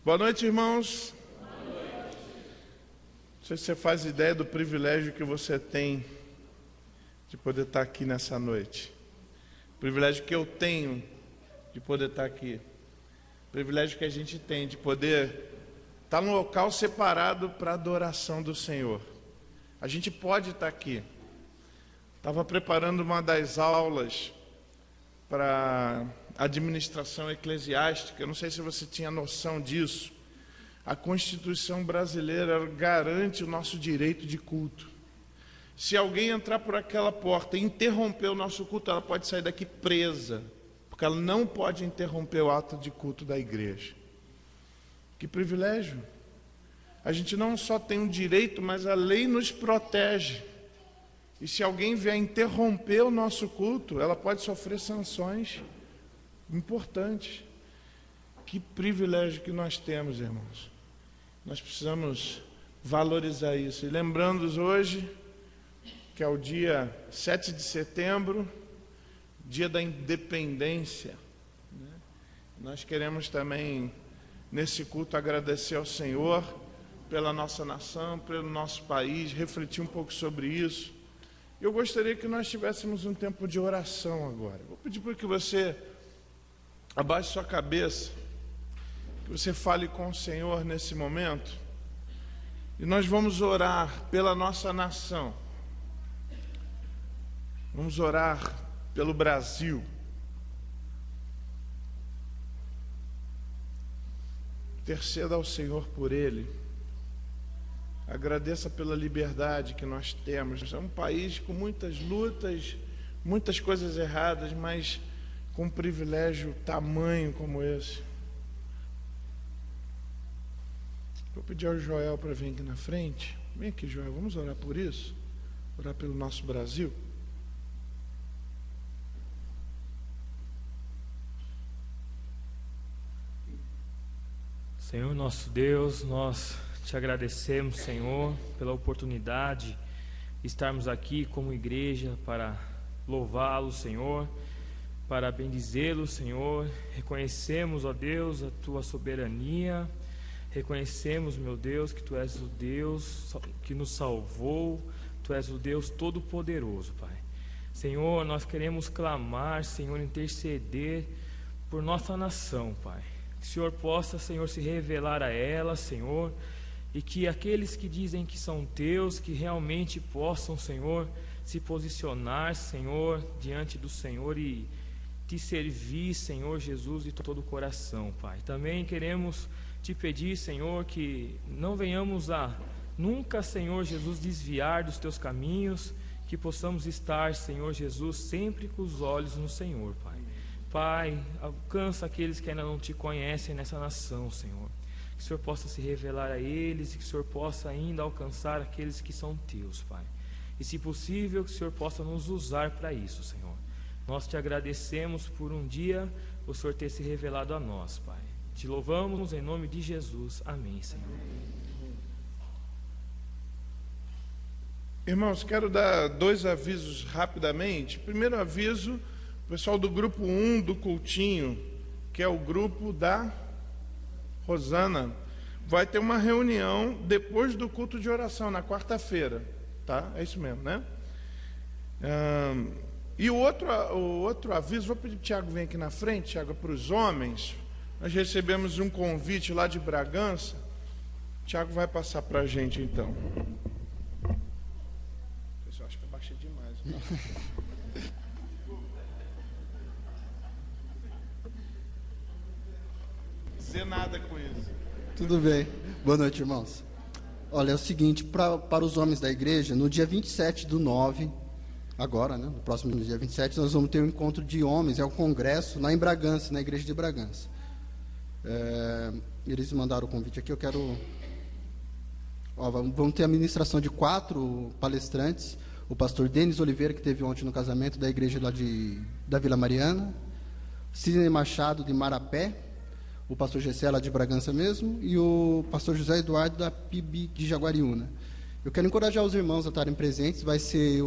Boa noite, irmãos. Boa noite. Não sei se você faz ideia do privilégio que você tem de poder estar aqui nessa noite. O privilégio que eu tenho de poder estar aqui. O privilégio que a gente tem de poder estar num local separado para a adoração do Senhor. A gente pode estar aqui. Estava preparando uma das aulas para administração eclesiástica. Eu não sei se você tinha noção disso. A Constituição brasileira garante o nosso direito de culto. Se alguém entrar por aquela porta e interromper o nosso culto, ela pode sair daqui presa, porque ela não pode interromper o ato de culto da igreja. Que privilégio! A gente não só tem um direito, mas a lei nos protege. E se alguém vier interromper o nosso culto, ela pode sofrer sanções importantes. Que privilégio que nós temos, irmãos. Nós precisamos valorizar isso. E lembrando-nos hoje que é o dia 7 de setembro, dia da independência, né? Nós queremos também, nesse culto, agradecer ao Senhor pela nossa nação, pelo nosso país, refletir um pouco sobre isso. Eu gostaria que nós tivéssemos um tempo de oração agora. Vou pedir para que você abaixe sua cabeça, que você fale com o Senhor nesse momento, e nós vamos orar pela nossa nação. Vamos orar pelo Brasil. Interceda ao Senhor por ele. Agradeça pela liberdade que nós temos. É um país com muitas lutas, muitas coisas erradas, mas com um privilégio tamanho como esse. Vou pedir ao Joel para vir aqui na frente. Vem aqui, Joel, vamos orar por isso? Orar pelo nosso Brasil. Senhor nosso Deus, nós te agradecemos, Senhor, pela oportunidade de estarmos aqui como igreja para louvá-lo, Senhor, para bendizê-lo, Senhor. Reconhecemos, ó Deus, a tua soberania, reconhecemos, meu Deus, que tu és o Deus que nos salvou, tu és o Deus todo-poderoso, Pai. Senhor, nós queremos clamar, Senhor, interceder por nossa nação, Pai. Que o Senhor possa, Senhor, se revelar a ela, Senhor, e que aqueles que dizem que são teus, que realmente possam, Senhor, se posicionar, Senhor, diante do Senhor e te servir, Senhor Jesus, de todo o coração, Pai. Também queremos te pedir, Senhor, que não venhamos a nunca, Senhor Jesus, desviar dos teus caminhos, que possamos estar, Senhor Jesus, sempre com os olhos no Senhor, Pai. Pai, alcança aqueles que ainda não te conhecem nessa nação, Senhor. Que o Senhor possa se revelar a eles e que o Senhor possa ainda alcançar aqueles que são teus, Pai. E se possível, que o Senhor possa nos usar para isso, Senhor. Nós te agradecemos por um dia o Senhor ter se revelado a nós, Pai. Te louvamos em nome de Jesus. Amém, Senhor. Irmãos, quero dar 2 avisos rapidamente. Primeiro aviso, o pessoal do grupo 1 do cultinho, que é o grupo da Rosana, vai ter uma reunião depois do culto de oração, na quarta-feira, tá? É isso mesmo, né? E o outro aviso, vou pedir para o Tiago vir aqui na frente, Tiago, para os homens. Nós recebemos um convite lá de Bragança. O Tiago vai passar para a gente, então. Eu acho que eu baixei demais. Dizer nada com isso. Tudo bem. Boa noite, irmãos. Olha, é o seguinte, para os homens da igreja, no dia 27/9, agora, né, no próximo dia 27, nós vamos ter um encontro de homens, é o congresso, lá em Bragança, na igreja de Bragança. Eles mandaram o convite aqui, eu quero... vamos ter a ministração de 4 palestrantes, o pastor Denis Oliveira, que teve ontem no casamento da igreja lá da Vila Mariana, Sidney Machado, de Marapé, o pastor Gessé, lá de Bragança mesmo, e o pastor José Eduardo, da PIB de Jaguariúna. Eu quero encorajar os irmãos a estarem presentes. Vai ser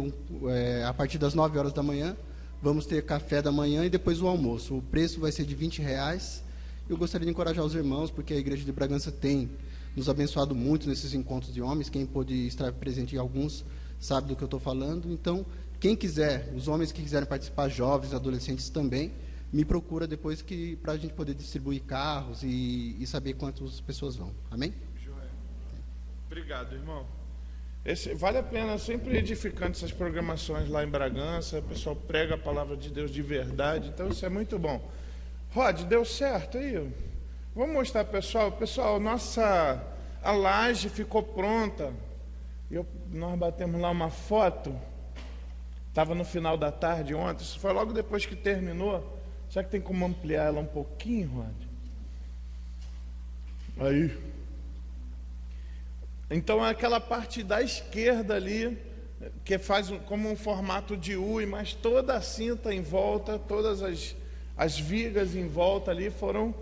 a partir das 9 horas da manhã, vamos ter café da manhã e depois o almoço. O preço vai ser de R$20, Eu gostaria de encorajar os irmãos, porque a Igreja de Bragança tem nos abençoado muito nesses encontros de homens. Quem pôde estar presente em alguns sabe do que eu estou falando. Então, quem quiser, os homens que quiserem participar, jovens, adolescentes também, me procura depois para a gente poder distribuir carros e saber quantas pessoas vão. Amém? Obrigado, irmão. Vale a pena, sempre edificando essas programações lá em Bragança, o pessoal prega a palavra de Deus de verdade, então isso é muito bom. Rod, deu certo aí? Vamos mostrar, pessoal. Pessoal, a laje ficou pronta. Nós batemos lá uma foto, estava no final da tarde ontem, isso foi logo depois que terminou. Será que tem como ampliar ela um pouquinho, Rod? Aí. Então é aquela parte da esquerda ali, que faz como um formato de U, mas toda a cinta em volta, todas as vigas em volta ali foram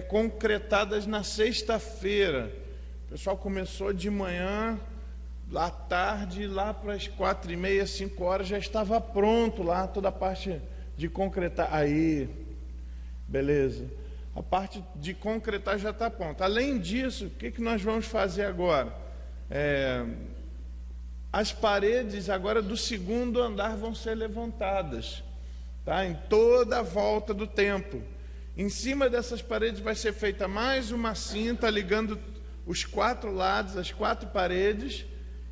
concretadas na sexta-feira. O pessoal começou de manhã, à tarde, lá para as 4h30, 5 horas, já estava pronto lá, toda a parte de concretar. Aí, beleza. A parte de concretar já está pronta. Além disso, o que nós vamos fazer agora? As paredes agora do segundo andar vão ser levantadas, tá? Em toda a volta do templo. Em cima dessas paredes vai ser feita mais uma cinta ligando os 4 lados, as 4 paredes,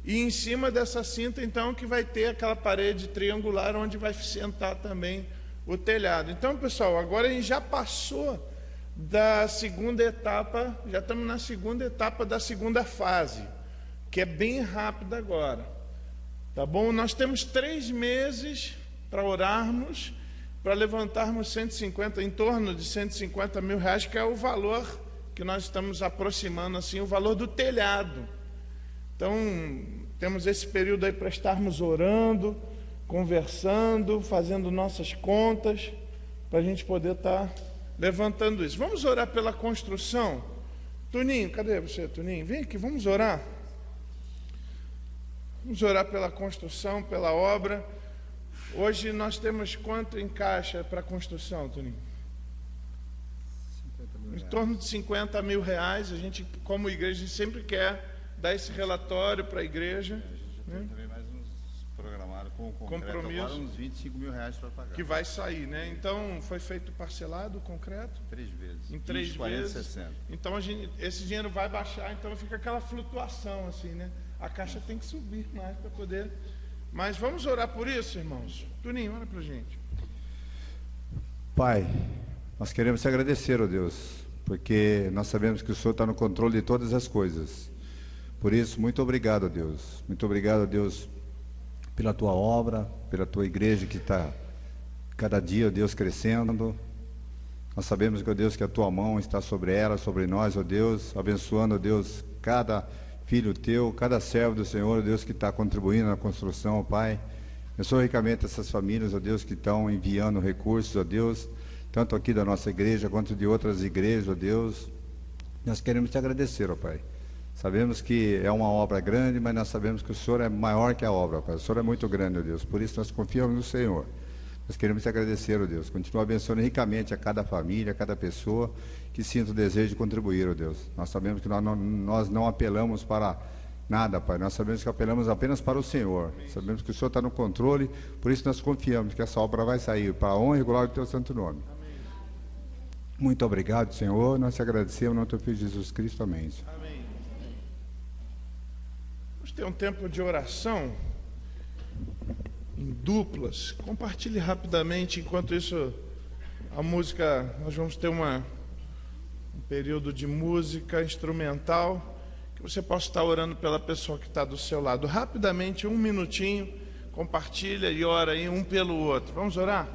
e em cima dessa cinta então que vai ter aquela parede triangular onde vai sentar também o telhado. Então, pessoal, agora a gente já passou da segunda etapa, já estamos na segunda etapa da segunda fase, que é bem rápida agora, tá bom? Nós temos 3 meses para orarmos, para levantarmos 150, em torno de 150 mil reais, que é o valor que nós estamos aproximando, assim, o valor do telhado. Então, temos esse período aí para estarmos orando, conversando, fazendo nossas contas, para a gente poder estar levantando isso. Vamos orar pela construção? Toninho, cadê você, Toninho? Vem aqui, vamos orar. Vamos orar pela construção, pela obra. Hoje nós temos quanto em caixa para a construção, Toninho? Em torno de 50 mil reais. A gente, como igreja, sempre quer dar esse relatório para a igreja. A gente já tem também mais uns programados com o concreto, compromisso, agora uns 25 mil reais para pagar. Que vai sair, né? Então, foi feito parcelado o concreto? 3 vezes. Em 3 20, 40, vezes. 60. Então, esse dinheiro vai baixar, então fica aquela flutuação, assim, né? A caixa tem que subir mais para poder... Mas vamos orar por isso, irmãos? Toninho, ora para a gente. Pai, nós queremos te agradecer, ó Deus, porque nós sabemos que o Senhor está no controle de todas as coisas. Por isso, muito obrigado, ó Deus. Muito obrigado, ó Deus, pela tua obra, pela tua igreja que está cada dia, ó Deus, crescendo. Nós sabemos, ó Deus, que a tua mão está sobre ela, sobre nós, ó Deus, abençoando, ó Deus, cada filho teu, cada servo do Senhor, ó Deus, que está contribuindo na construção, ó Pai. Abençoa ricamente essas famílias, ó Deus, que estão enviando recursos, ó Deus, tanto aqui da nossa igreja quanto de outras igrejas, ó Deus. Nós queremos te agradecer, ó Pai. Sabemos que é uma obra grande, mas nós sabemos que o Senhor é maior que a obra, Pai. O Senhor é muito grande, ó Deus. Por isso nós confiamos no Senhor. Nós queremos te agradecer, ó Deus. Continua abençoando ricamente a cada família, a cada pessoa que sinta o desejo de contribuir, ó Deus. Nós sabemos que nós não apelamos para nada, Pai. Nós sabemos que apelamos apenas para o Senhor. Sabemos que o Senhor está no controle, por isso nós confiamos que essa obra vai sair para a honra e glória do teu santo nome. Muito obrigado, Senhor. Nós te agradecemos no teu Filho Jesus Cristo. Amém. Amém. Vamos ter um tempo de oração em duplas. Compartilhe rapidamente. Enquanto isso, a música, nós vamos ter um período de música instrumental, que você possa estar orando pela pessoa que está do seu lado. Rapidamente, 1 minutinho, compartilha e ora aí um pelo outro. Vamos orar?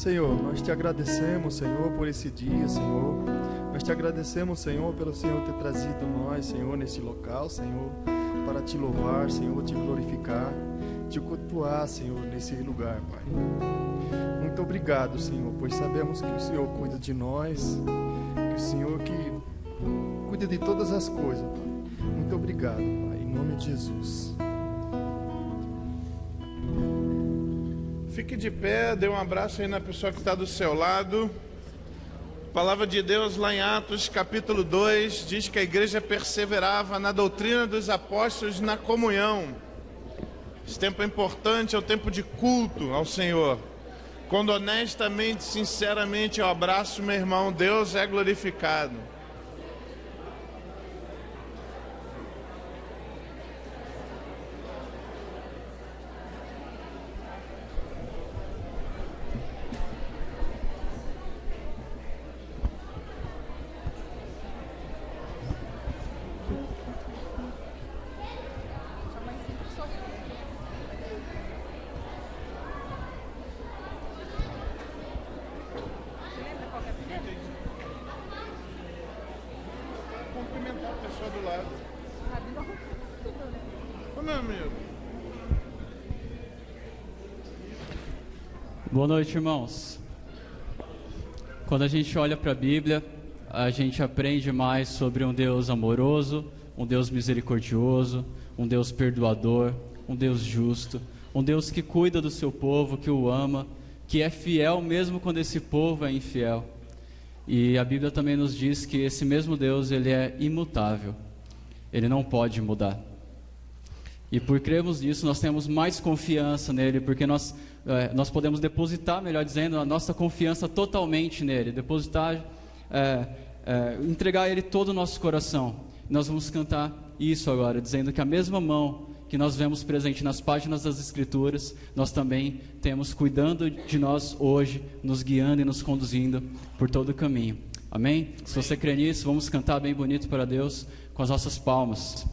Senhor, nós te agradecemos, Senhor, por esse dia, Senhor. Nós te agradecemos, Senhor, pelo Senhor ter trazido nós, Senhor, nesse local, Senhor, para te louvar, Senhor, te glorificar, te cultuar, Senhor, nesse lugar, Pai. Muito obrigado, Senhor, pois sabemos que o Senhor cuida de nós, que o Senhor que cuida de todas as coisas, Pai. Muito obrigado, Pai, em nome de Jesus. Fique de pé, dê um abraço aí na pessoa que está do seu lado. A palavra de Deus lá em Atos capítulo 2 diz que a igreja perseverava na doutrina dos apóstolos, na comunhão. Esse tempo é importante, é o tempo de culto ao Senhor. Quando honestamente, sinceramente eu abraço meu irmão, Deus é glorificado. Cumprimentar a pessoa do lado. Ô, meu amigo. Boa noite, irmãos. Quando a gente olha para a Bíblia, a gente aprende mais sobre um Deus amoroso, um Deus misericordioso, um Deus perdoador, um Deus justo, um Deus que cuida do seu povo, que o ama, que é fiel mesmo quando esse povo é infiel. E a Bíblia também nos diz que esse mesmo Deus, ele é imutável, ele não pode mudar. E por crermos nisso, nós temos mais confiança nele, porque nós podemos depositar, melhor dizendo, a nossa confiança totalmente nele, depositar, entregar a ele todo o nosso coração. Nós vamos cantar isso agora, dizendo que a mesma mão que nós vemos presente nas páginas das Escrituras, nós também temos cuidando de nós hoje, nos guiando e nos conduzindo por todo o caminho. Amém? Se você crê nisso, vamos cantar bem bonito para Deus com as nossas palmas.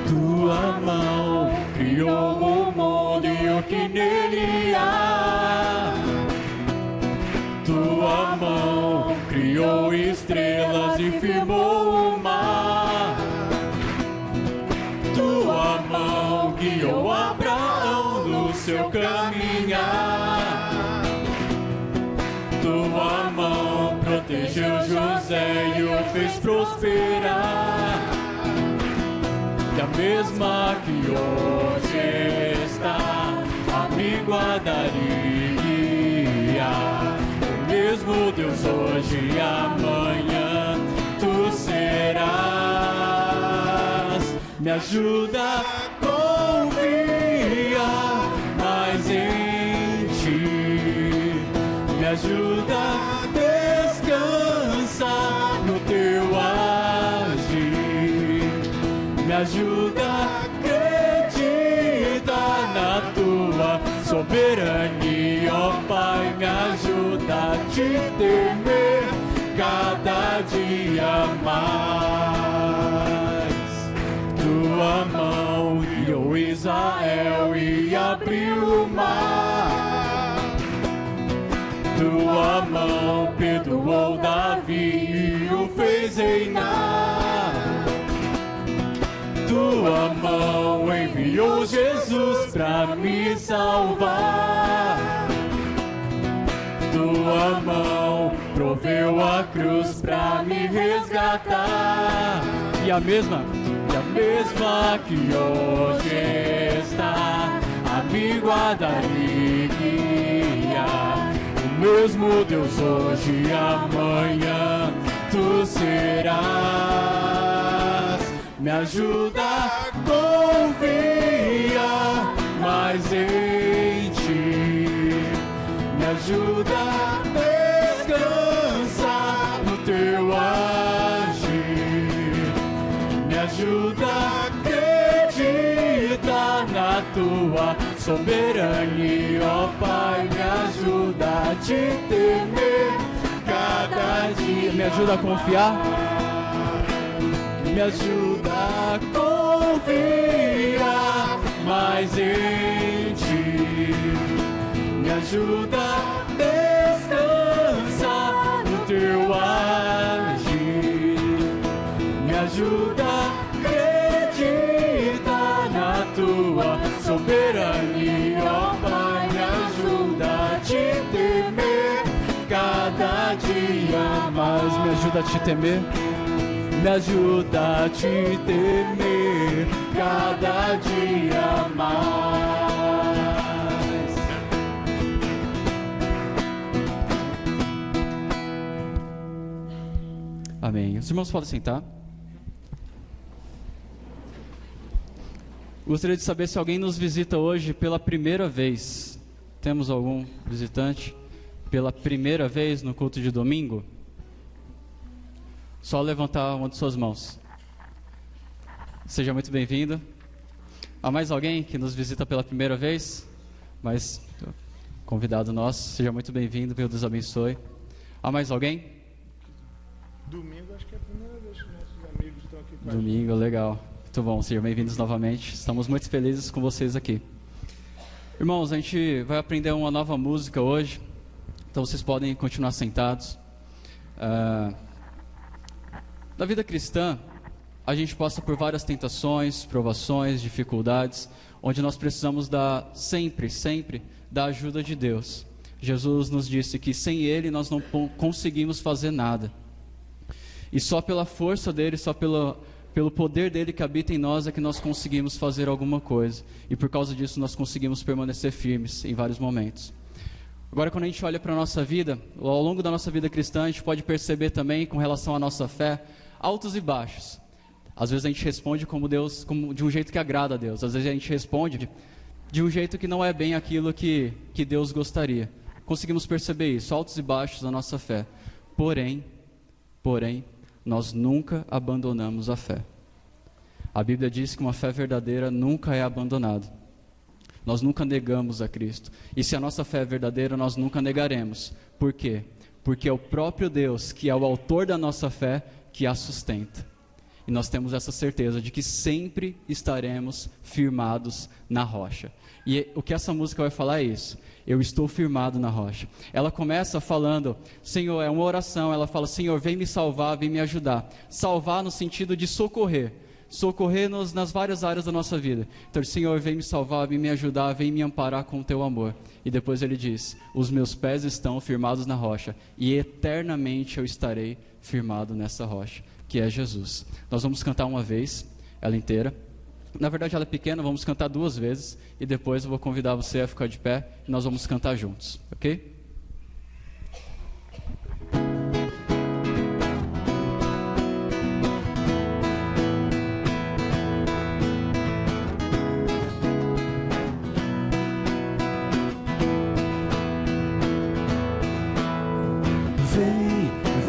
Tua mão criou o mundo e o que nele há. Tua mão criou estrelas e firmou o mar. Tua mão guiou Abraão no seu caminhar. Tua mão protegeu José e o fez prosperar. E a mesma que hoje está a me guardar e guiar. O mesmo Deus hoje e amanhã tu serás. Me ajuda a confiar mais em ti. Me ajuda a descansar no teu agir. Me ajuda a acreditar na tua soberania, ó Pai. Me ajuda a te temer cada dia mais. Tua mão guiou Israel e abriu o mar. Tua mão perdoou Davi e o fez reinar. Tua mão enviou Jesus pra me salvar. Tua mão proveu a cruz pra me resgatar. E a mesma que hoje está a me guardar e guiar. O mesmo Deus hoje e amanhã tu serás. Me ajuda a confiar mais em ti. Me ajuda a descansar no teu agir. Me ajuda a acreditar na tua soberania, ó Pai, me ajuda a te temer cada dia. Me ajuda a confiar, Me ajuda a confiar mais em ti. Me ajuda a descansar no teu agir. Me ajuda a acreditar na tua soberania, ó Pai. Me ajuda a te temer cada dia mais. me ajuda a te temer. Me ajuda a te temer cada dia mais. Amém. Os irmãos podem sentar. Gostaria de saber se alguém nos visita hoje pela primeira vez. Temos algum visitante pela primeira vez no culto de domingo? Só levantar uma de suas mãos. Seja muito bem-vindo. Há mais alguém que nos visita pela primeira vez? Mas, convidado nosso, seja muito bem-vindo, Deus abençoe. Há mais alguém? Domingo, acho que é a primeira vez que nossos amigos estão aqui com a gente. Domingo, legal. Muito bom, sejam bem-vindos novamente. Estamos muito felizes com vocês aqui. Irmãos, a gente vai aprender uma nova música hoje, então vocês podem continuar sentados. Na vida cristã, a gente passa por várias tentações, provações, dificuldades, onde nós precisamos sempre da ajuda de Deus. Jesus nos disse que sem Ele nós não conseguimos fazer nada. E só pela força dEle, só pelo poder dEle que habita em nós é que nós conseguimos fazer alguma coisa. E por causa disso nós conseguimos permanecer firmes em vários momentos. Agora, quando a gente olha para a nossa vida, ao longo da nossa vida cristã, a gente pode perceber também, com relação à nossa fé, altos e baixos. Às vezes a gente responde de um jeito que agrada a Deus. Às vezes a gente responde de um jeito que não é bem aquilo que Deus gostaria. Conseguimos perceber isso, altos e baixos da nossa fé. Porém, nós nunca abandonamos a fé. A Bíblia diz que uma fé verdadeira nunca é abandonada. Nós nunca negamos a Cristo. E se a nossa fé é verdadeira, nós nunca negaremos. Por quê? Porque é o próprio Deus, que é o autor da nossa fé, que a sustenta. E nós temos essa certeza de que sempre estaremos firmados na rocha. E o que essa música vai falar é isso: eu estou firmado na rocha. Ela começa falando, Senhor, é uma oração, ela fala, Senhor, vem me salvar, vem me ajudar. Salvar no sentido de socorrer nas várias áreas da nossa vida. Então, Senhor, vem me salvar, vem me ajudar, vem me amparar com o teu amor. E depois ele diz, os meus pés estão firmados na rocha, e eternamente eu estarei firmado nessa rocha, que é Jesus. Nós vamos cantar uma vez, ela inteira. Na verdade ela é pequena, vamos cantar 2 vezes, e depois eu vou convidar você a ficar de pé, e nós vamos cantar juntos, ok?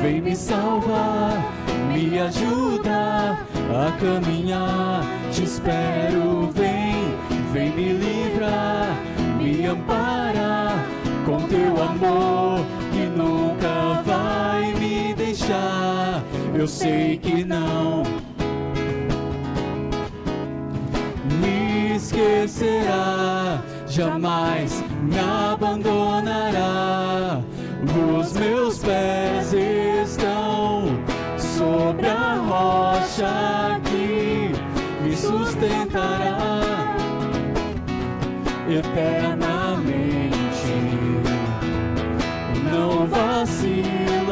Vem me salvar, me ajuda a caminhar, te espero, vem me livrar, me ampara com teu amor, que nunca vai me deixar, eu sei que não me esquecerá, jamais me abandonará. Os meus pés estão sobre a rocha que me sustentará eternamente. Não vacilarei,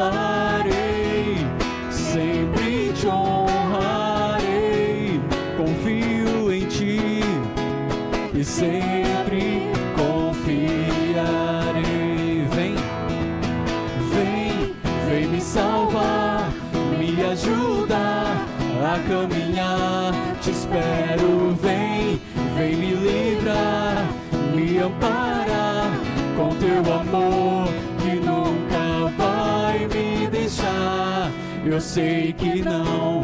sempre te honrarei. Confio em ti e sempre confiarei. Vem me salvar, me ajuda a caminhar, te espero, vem me livrar, me amparar com teu amor, que nunca vai me deixar, eu sei que não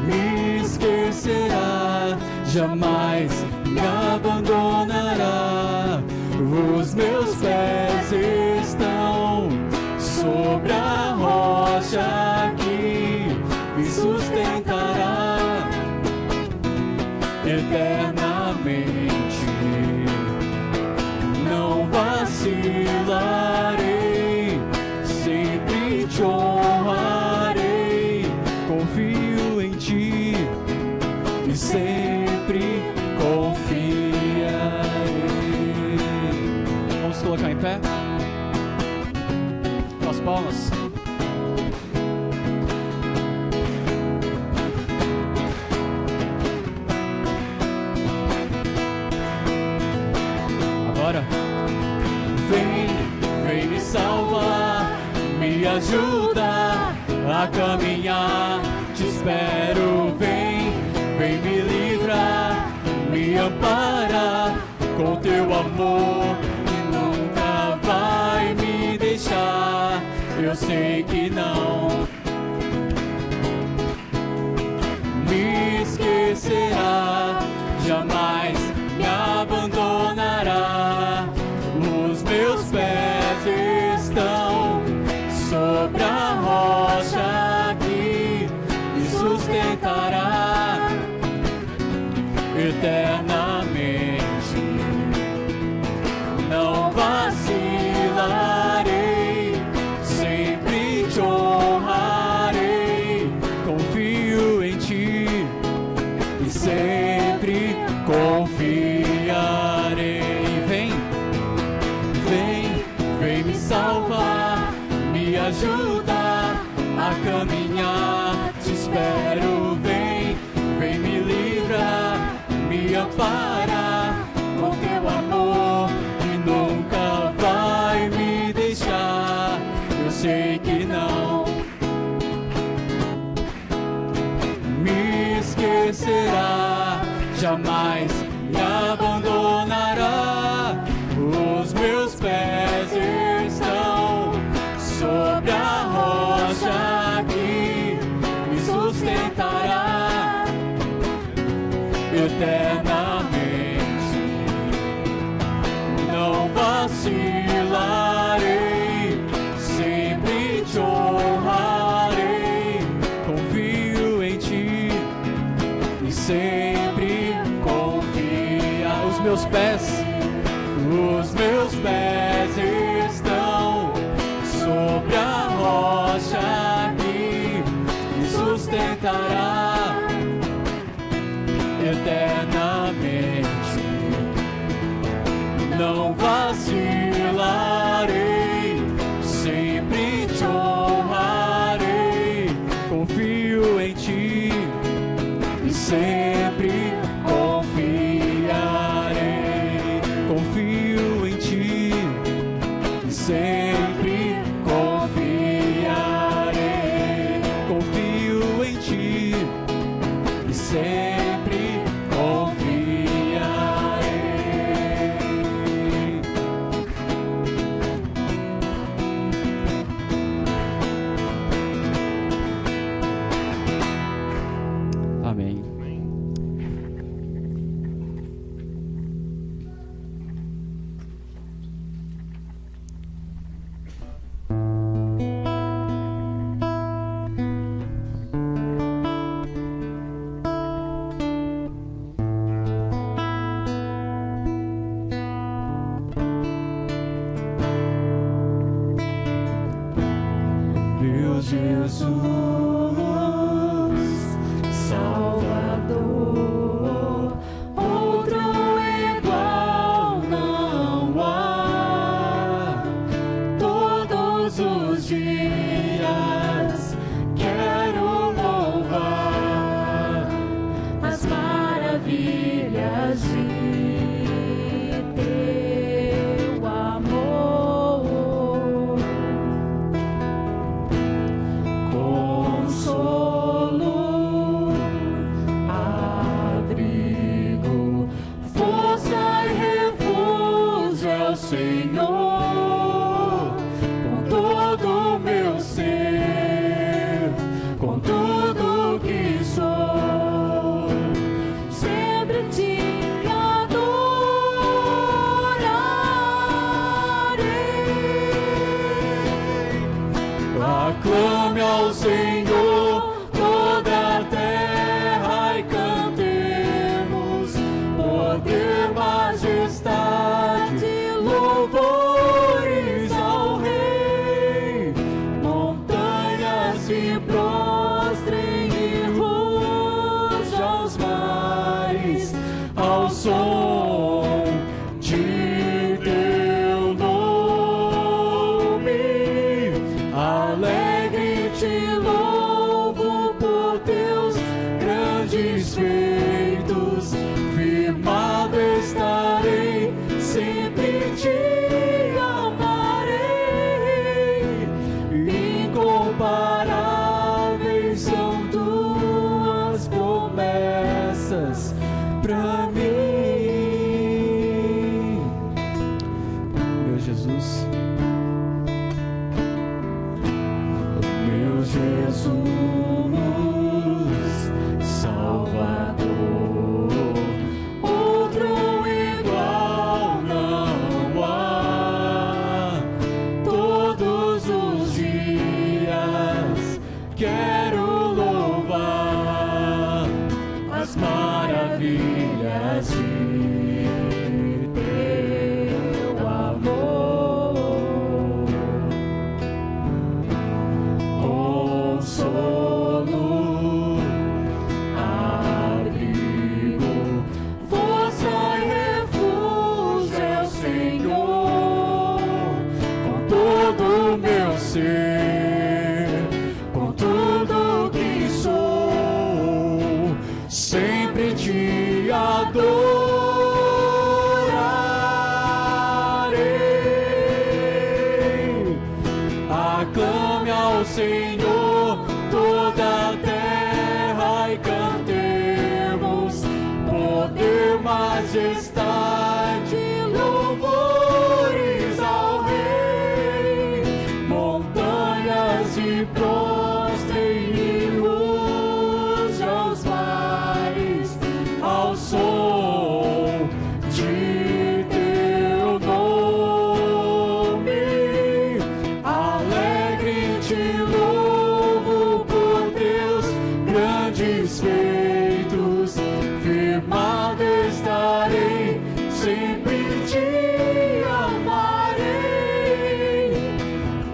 me esquecerá, jamais me abandonará. Os meus pés estão sobre a rocha que me sustentará eternamente. Não vacilarei, sempre te honrarei, confio em ti e sempre confiarei. Vamos colocar em pé? Com as palmas. Agora. Vem me salvar, me ajuda a caminhar. Te espero, vem me livrar, me ampara com teu amor, que nunca vai me deixar. Eu sei que não me esquecerá, jamais me abandonará. Os meus pés estão sobre a rocha que me sustentará eternamente. Não vacilarei, sempre te honrarei, confio em ti e sempre confiarei. Vem me salvar, me ajuda a caminhar. Te espero, vem me livrar, me ampara com teu amor, que nunca vai me deixar. Eu sei que não me esquecerá, jamais me abandonará. Os meus pés estão sobre a rocha que me sustentará eternamente. Não vacilarei, sempre te honrarei, confio em ti e sempre confia. Os meus pés estão sobre a rocha que me sustentará eternamente. Não vacilarei, sempre te honrarei, confio em ti e sempre confiarei. Confio em ti e sempre confiarei. Confio em ti e sempre confiarei. Amém. Meu Jesus, Salvador, outro igual não há. Todos os dias quero louvar as maravilhas de teu amor. Com ao Senhor toda a terra e cantemos poder, majestade, louvores ao Rei. Montanhas se prostrem e rujam os mares ao som de teu nome. Alegre te louvo por teus grandes feitos, firmado estarei, sempre te amarei. Incomparáveis são tuas promessas pra mim. Meu Jesus, meu Jesus, Salvador, outro igual não há. Todos os dias quero louvar as maravilhas de teu amor. Consolo, abrigo, força e refúgio é o Senhor. Com todo o meu ser, com tudo que sou, sempre te adorarei. Aclame ao Senhor toda a terra e cantemos poder, majestade, louvores ao Rei. Montanhas se prostrem e rujam os mares ao som de teu nome. Alegre te louvo por teus grandes feitos, firmado estarei, sempre te amarei.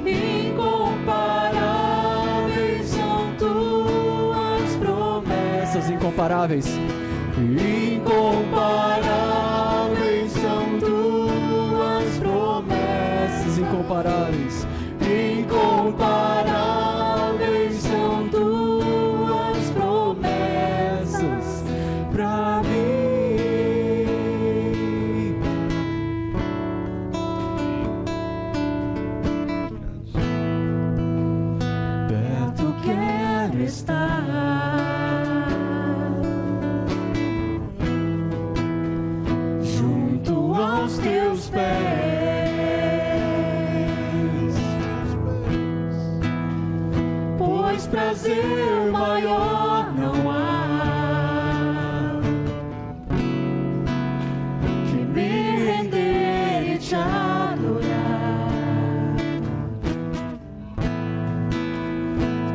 Incomparáveis são tuas promessas. Incomparáveis. Incomparáveis são tuas promessas. Incomparáveis. Incomparáveis são tuas promessas pra mim. Perto quero estar, junto aos teus pés, pois prazer maior não há que me render e te adorar.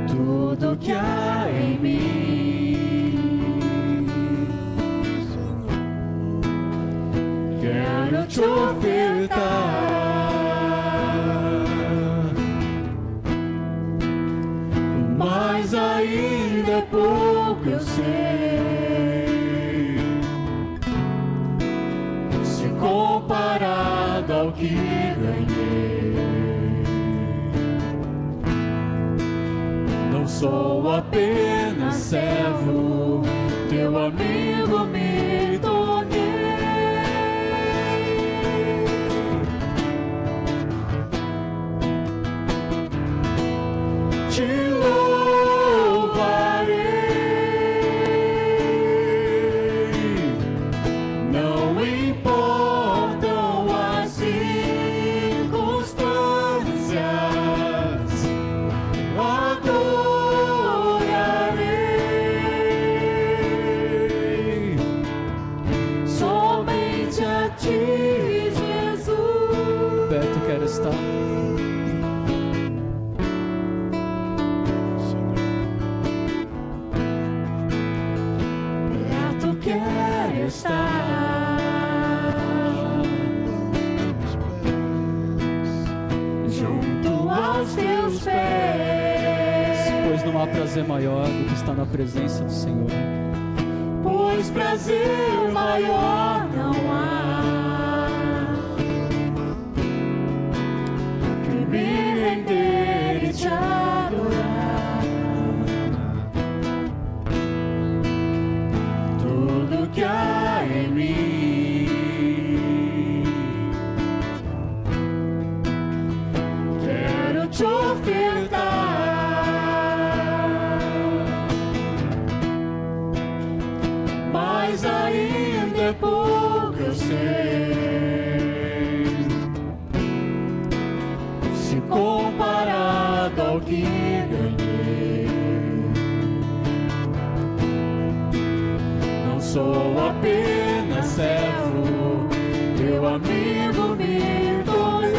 Tudo que há em mim quero te ofertar. Mas ainda é pouco, eu sei, se comparado ao que ganhei. Não sou apenas servo, teu amigo me tornei. Te louvarei, não importam as circunstâncias, adorarei somente a ti, Jesus. Perto quero estar, teus pés. Pois não há prazer maior do que estar na presença do Senhor. Pois prazer maior não há que me render e te adorar. Tudo que há em mim quero te ofertar. Mas ainda é pouco, eu sei, se comparado ao que ganhei. Não sou apenas servo, teu amigo me tornei.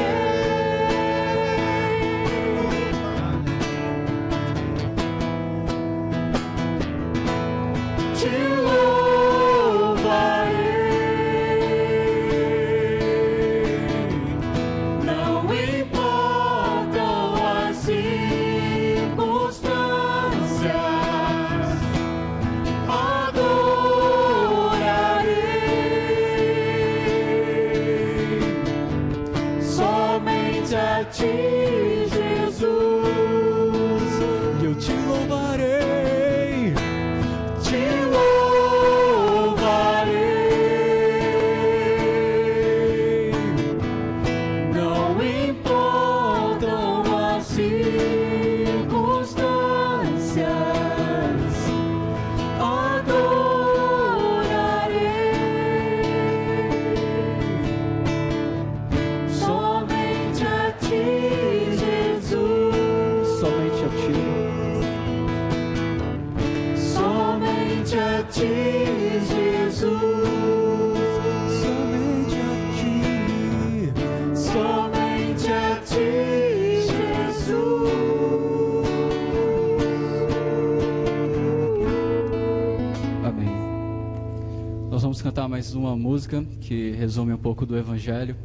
Te cantar mais uma música que resume um pouco do Evangelho.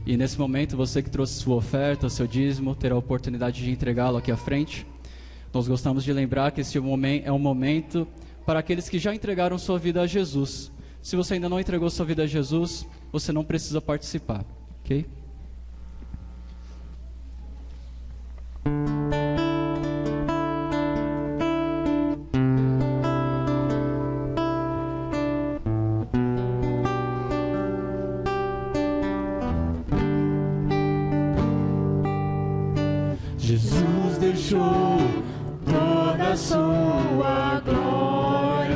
E nesse momento, você que trouxe sua oferta, seu dízimo, terá a oportunidade de entregá-lo aqui à frente. Nós gostamos de lembrar que esse momento é um momento para aqueles que já entregaram sua vida a Jesus. Se você ainda não entregou sua vida a Jesus, você não precisa participar, ok? Jesus deixou toda a sua glória,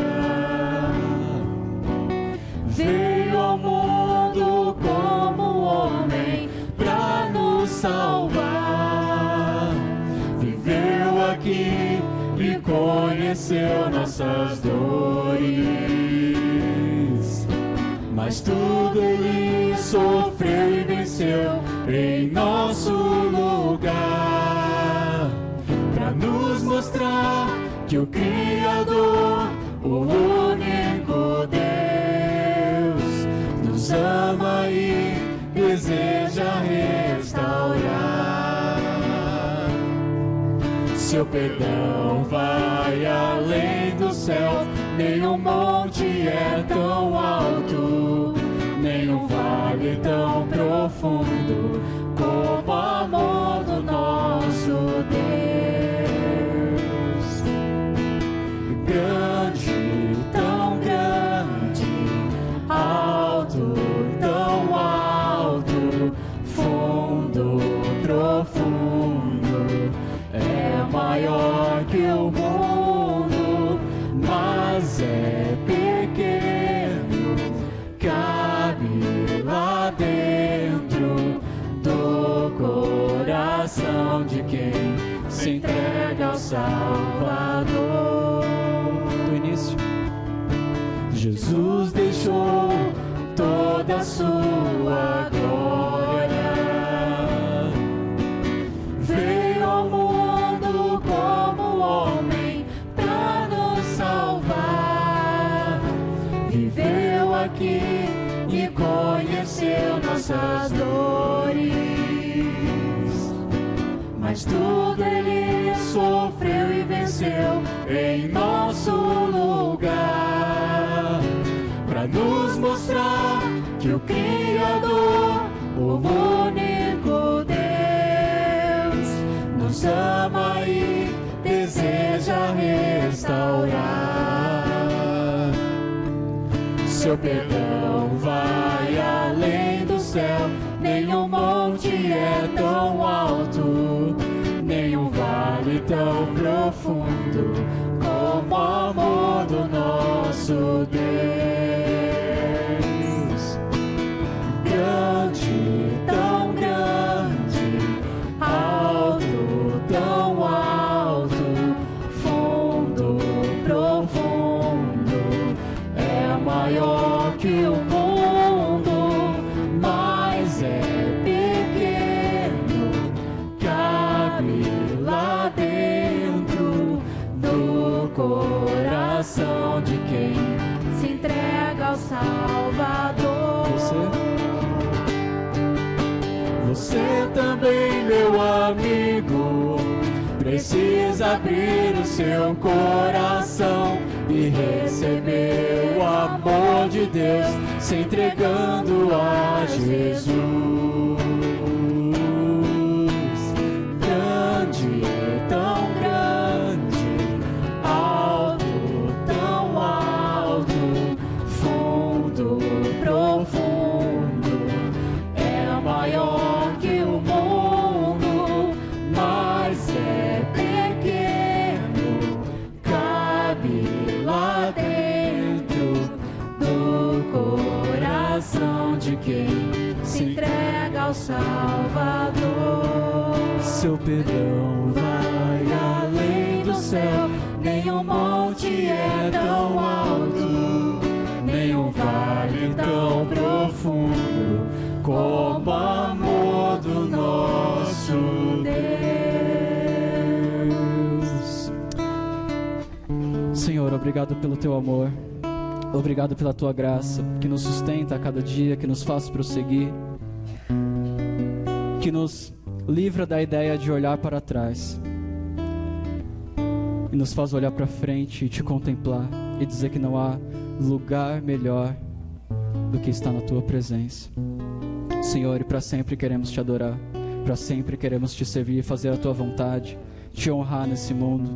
veio ao mundo como homem para nos salvar, viveu aqui e conheceu nossas dores, mas tudo ele sofreu e venceu em nosso lugar. Nos mostrar que o Criador, o único Deus, nos ama e deseja restaurar. Seu perdão vai além do céu, nenhum monte é tão alto, nenhum vale tão profundo como o amor do nosso Deus. Grande, tão grande, alto, tão alto, fundo, profundo, é maior que o mundo, mas é pequeno, cabe lá dentro do coração de quem se entrega ao Salvador. Jesus deixou toda a sua glória, veio ao mundo como homem para nos salvar, viveu aqui e conheceu nossas dores, mas tudo Ele sofreu e venceu em nosso lugar, para nos mostrar que o Criador, o único Deus, nos ama e deseja restaurar. Seu perdão vai além do céu, nenhum monte é tão alto, nenhum vale tão profundo como o amor do nosso Deus. Grande, tão grande, alto, tão alto, fundo, profundo, é maior que o mundo, mas é pequeno, cabe lá dentro do coração de quem se entrega ao Salvador. Você também, meu amigo, precisa abrir o seu coração e receber o amor de Deus, se entregando a Jesus. Grande, tão grande, alto, tão alto, fundo, profundo, é maior que o mundo, mas é pequeno, cabe lá dentro do coração de quem se entrega ao Salvador. Seu perdão vai além do céu, nenhum monte é tão alto, nenhum vale tão profundo como o amor do nosso Deus. Senhor, obrigado pelo teu amor, obrigado pela tua graça, que nos sustenta a cada dia, que nos faz prosseguir, que nos livra da ideia de olhar para trás e nos faz olhar para frente e te contemplar e dizer que não há lugar melhor do que estar na tua presença. Senhor, e para sempre queremos te adorar, para sempre queremos te servir, fazer a tua vontade, te honrar nesse mundo,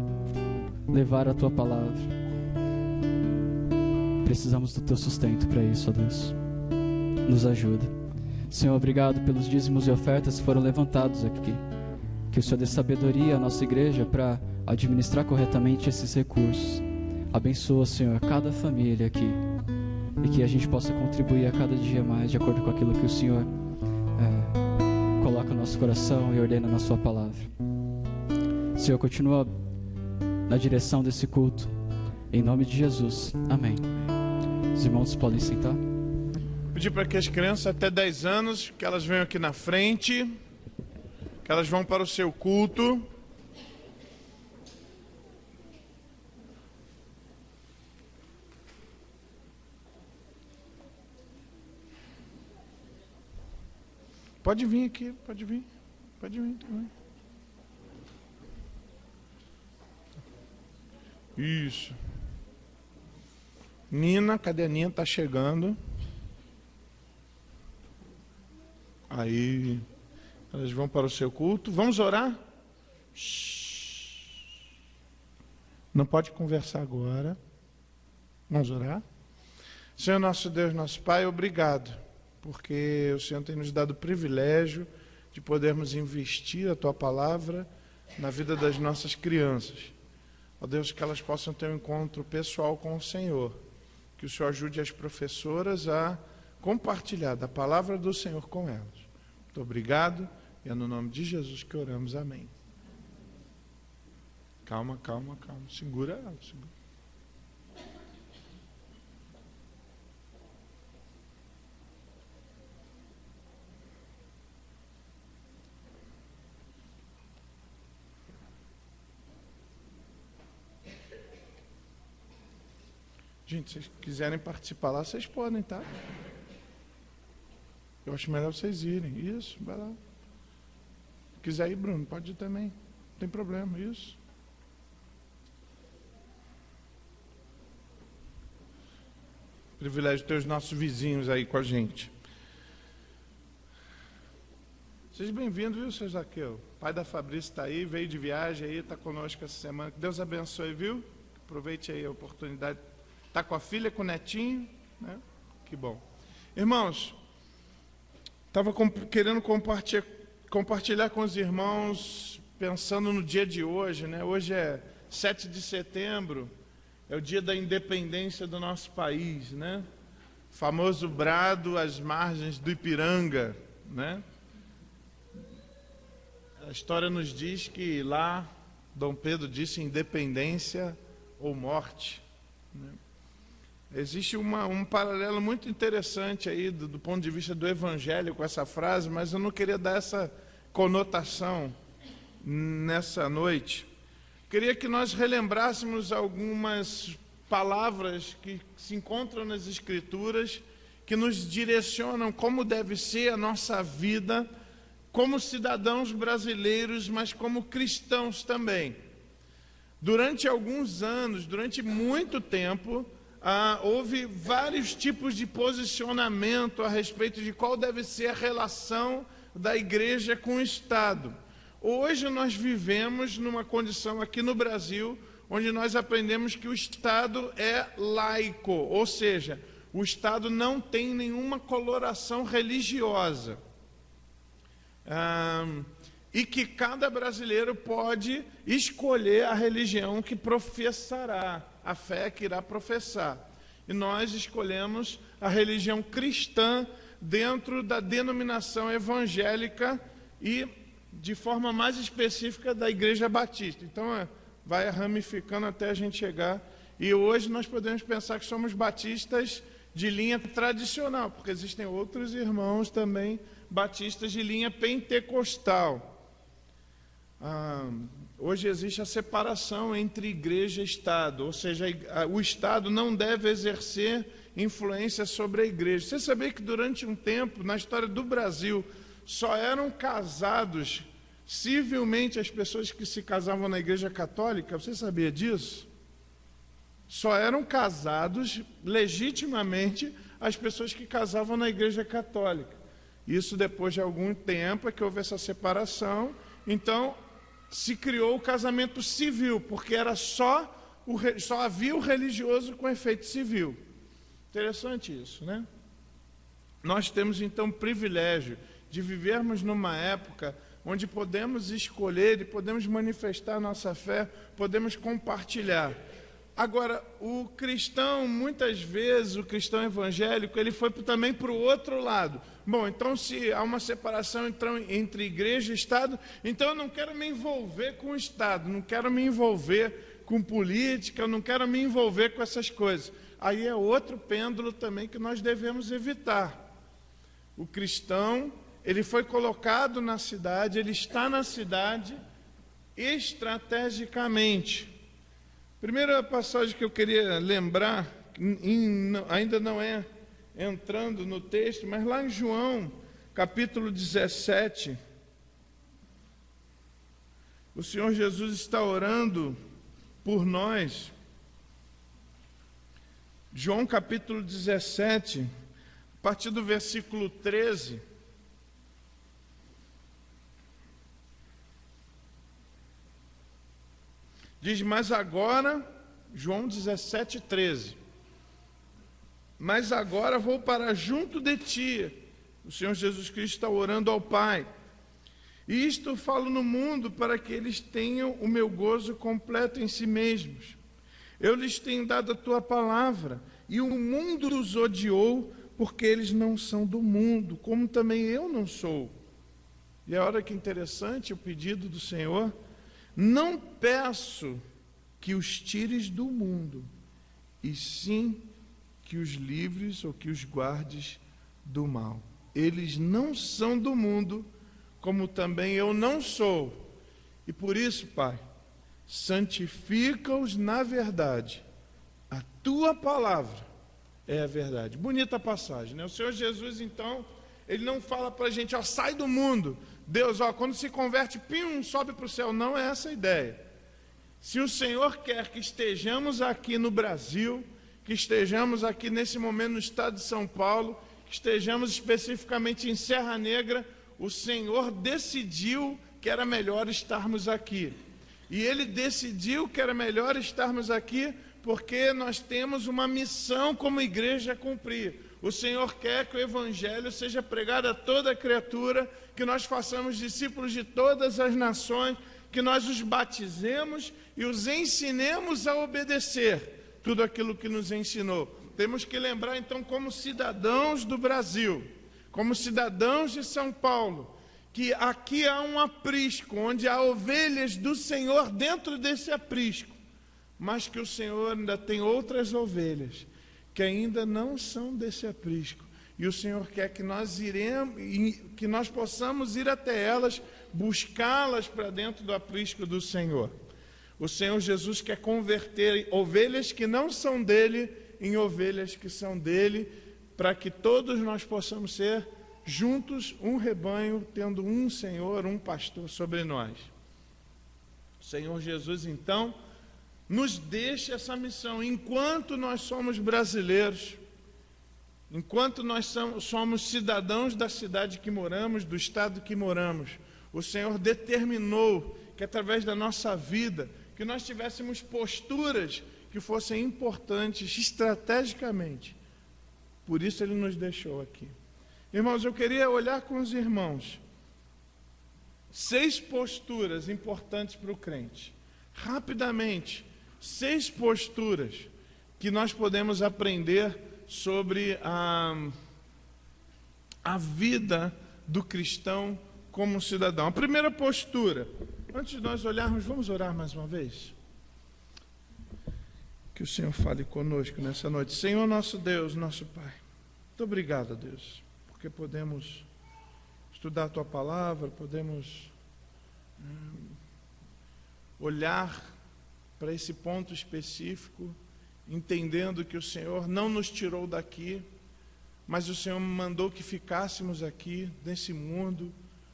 levar a tua palavra. Precisamos do teu sustento para isso, ó Deus. Nos ajuda. Senhor, obrigado pelos dízimos e ofertas que foram levantados aqui. Que o Senhor dê sabedoria à nossa igreja para administrar corretamente esses recursos. Abençoa, Senhor, cada família aqui. E que a gente possa contribuir a cada dia mais de acordo com aquilo que o Senhor coloca no nosso coração e ordena na sua palavra. Senhor, continua na direção desse culto. Em nome de Jesus. Amém. Os irmãos podem sentar. Pedir para que as crianças até 10 anos, que elas venham aqui na frente, que elas vão para o seu culto. Pode vir aqui, pode vir também. Isso. Nina, cadê a Nina? Tá chegando. Aí, elas vão para o seu culto. Vamos orar? Não pode conversar agora. Vamos orar? Senhor nosso Deus, nosso Pai, obrigado, porque o Senhor tem nos dado o privilégio de podermos investir a Tua palavra na vida das nossas crianças. Ó Deus, que elas possam ter um encontro pessoal com o Senhor. Que o Senhor ajude as professoras a compartilhar da palavra do Senhor com elas. Muito obrigado, e é no nome de Jesus que oramos, amém. Calma. Segura ela, segura. Gente, se vocês quiserem participar lá, vocês podem, tá? Eu acho melhor vocês irem. Isso, vai lá. Quiser ir, Bruno, pode ir também. Não tem problema, isso. Privilégio ter os nossos vizinhos aí com a gente. Seja bem-vindo, viu, seu Zaqueu? Pai da Fabrício está aí, veio de viagem aí, está conosco essa semana. Que Deus abençoe, viu? Aproveite aí a oportunidade. Está com a filha, com o netinho, né? Que bom. Irmãos, estava querendo compartilhar com os irmãos, pensando no dia de hoje, né? Hoje é 7 de setembro, é o dia da independência do nosso país, né? Famoso brado às margens do Ipiranga, né? A história nos diz que lá Dom Pedro disse independência ou morte, né? Existe um paralelo muito interessante aí do ponto de vista do Evangelho com essa frase, mas eu não queria dar essa conotação nessa noite. Queria que nós relembrássemos algumas palavras que se encontram nas Escrituras, que nos direcionam como deve ser a nossa vida como cidadãos brasileiros, mas como cristãos também. Durante alguns anos, durante muito tempo, houve vários tipos de posicionamento a respeito de qual deve ser a relação da igreja com o Estado. Hoje nós vivemos numa condição aqui no Brasil, onde nós aprendemos que o Estado é laico, ou seja, o Estado não tem nenhuma coloração religiosa. E que cada brasileiro pode escolher a religião que professará, a fé que irá professar. E nós escolhemos a religião cristã dentro da denominação evangélica e, de forma mais específica, da Igreja Batista. Então, vai ramificando até a gente chegar. E hoje nós podemos pensar que somos batistas de linha tradicional, porque existem outros irmãos também batistas de linha pentecostal. Hoje existe a separação entre igreja e Estado, ou seja, o Estado não deve exercer influência sobre a igreja. Você sabia que durante um tempo, na história do Brasil, só eram casados civilmente as pessoas que se casavam na igreja católica? Você sabia disso? Só eram casados legitimamente as pessoas que casavam na igreja católica. Isso depois de algum tempo é que houve essa separação. Então se criou o casamento civil, porque era só havia o religioso com efeito civil. Interessante isso, né? Nós temos então o privilégio de vivermos numa época onde podemos escolher e podemos manifestar nossa fé, podemos compartilhar. Agora, o cristão, muitas vezes, o cristão evangélico, ele foi também para o outro lado. Bom, então se há uma separação entre igreja e Estado, então eu não quero me envolver com o Estado, não quero me envolver com política, não quero me envolver com essas coisas. Aí é outro pêndulo também que nós devemos evitar. O cristão, ele foi colocado na cidade, ele está na cidade estrategicamente. Primeira passagem que eu queria lembrar, ainda não é entrando no texto, mas lá em João, capítulo 17, o Senhor Jesus está orando por nós. João capítulo 17, a partir do versículo 13. Diz, mas agora, João 17, 13. Mas agora vou para junto de ti. O Senhor Jesus Cristo está orando ao Pai. E isto falo no mundo para que eles tenham o meu gozo completo em si mesmos. Eu lhes tenho dado a tua palavra, e o mundo os odiou, porque eles não são do mundo, como também eu não sou. E olha que interessante o pedido do Senhor. Não peço que os tires do mundo, e sim que os livres ou que os guardes do mal. Eles não são do mundo, como também eu não sou. E por isso, Pai, santifica-os na verdade. A tua palavra é a verdade. Bonita passagem, né? O Senhor Jesus, então, Ele não fala para a gente, ó, sai do mundo. Deus, ó, quando se converte, pim, sobe para o céu. Não é essa a ideia. Se o Senhor quer que estejamos aqui no Brasil, que estejamos aqui nesse momento no estado de São Paulo, que estejamos especificamente em Serra Negra, o Senhor decidiu que era melhor estarmos aqui. E Ele decidiu que era melhor estarmos aqui porque nós temos uma missão como igreja a cumprir. O Senhor quer que o Evangelho seja pregado a toda criatura, que nós façamos discípulos de todas as nações, que nós os batizemos e os ensinemos a obedecer tudo aquilo que nos ensinou. Temos que lembrar, então, como cidadãos do Brasil, como cidadãos de São Paulo, que aqui há um aprisco, onde há ovelhas do Senhor dentro desse aprisco, mas que o Senhor ainda tem outras ovelhas que ainda não são desse aprisco. E o Senhor quer que nós possamos ir até elas, buscá-las para dentro do aprisco do Senhor. O Senhor Jesus quer converter ovelhas que não são dele em ovelhas que são dele, para que todos nós possamos ser juntos um rebanho, tendo um Senhor, um pastor sobre nós. O Senhor Jesus, então, nos deixa essa missão. Enquanto nós somos brasileiros, enquanto nós somos cidadãos da cidade que moramos, do estado que moramos, o Senhor determinou que através da nossa vida, que nós tivéssemos posturas que fossem importantes estrategicamente. Por isso Ele nos deixou aqui. Irmãos, eu queria olhar com os irmãos 6 posturas importantes para o crente. Rapidamente, 6 posturas que nós podemos aprender sobre a vida do cristão como cidadão. A primeira postura, antes de nós olharmos, vamos orar mais uma vez? Que o Senhor fale conosco nessa noite. Senhor nosso Deus, nosso Pai, muito obrigado, Deus, porque podemos estudar a Tua Palavra, podemos olhar para esse ponto específico, entendendo que o Senhor não nos tirou daqui, mas o Senhor mandou que ficássemos aqui, nesse mundo,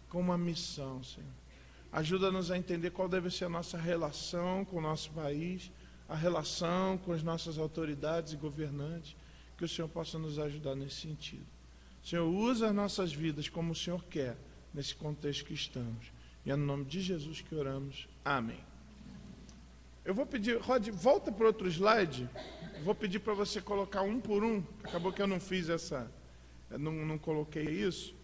com uma missão, Senhor. Ajuda-nos a entender qual deve ser a nossa relação com o nosso país, a relação com as nossas autoridades e governantes, que o Senhor possa nos ajudar nesse sentido. Senhor, usa as nossas vidas como o Senhor quer, nesse contexto que estamos. E é no nome de Jesus que oramos. Amém. Eu vou pedir, Rod, volta para outro slide. Vou pedir para você colocar um por um. Acabou que eu não fiz essa, não coloquei isso.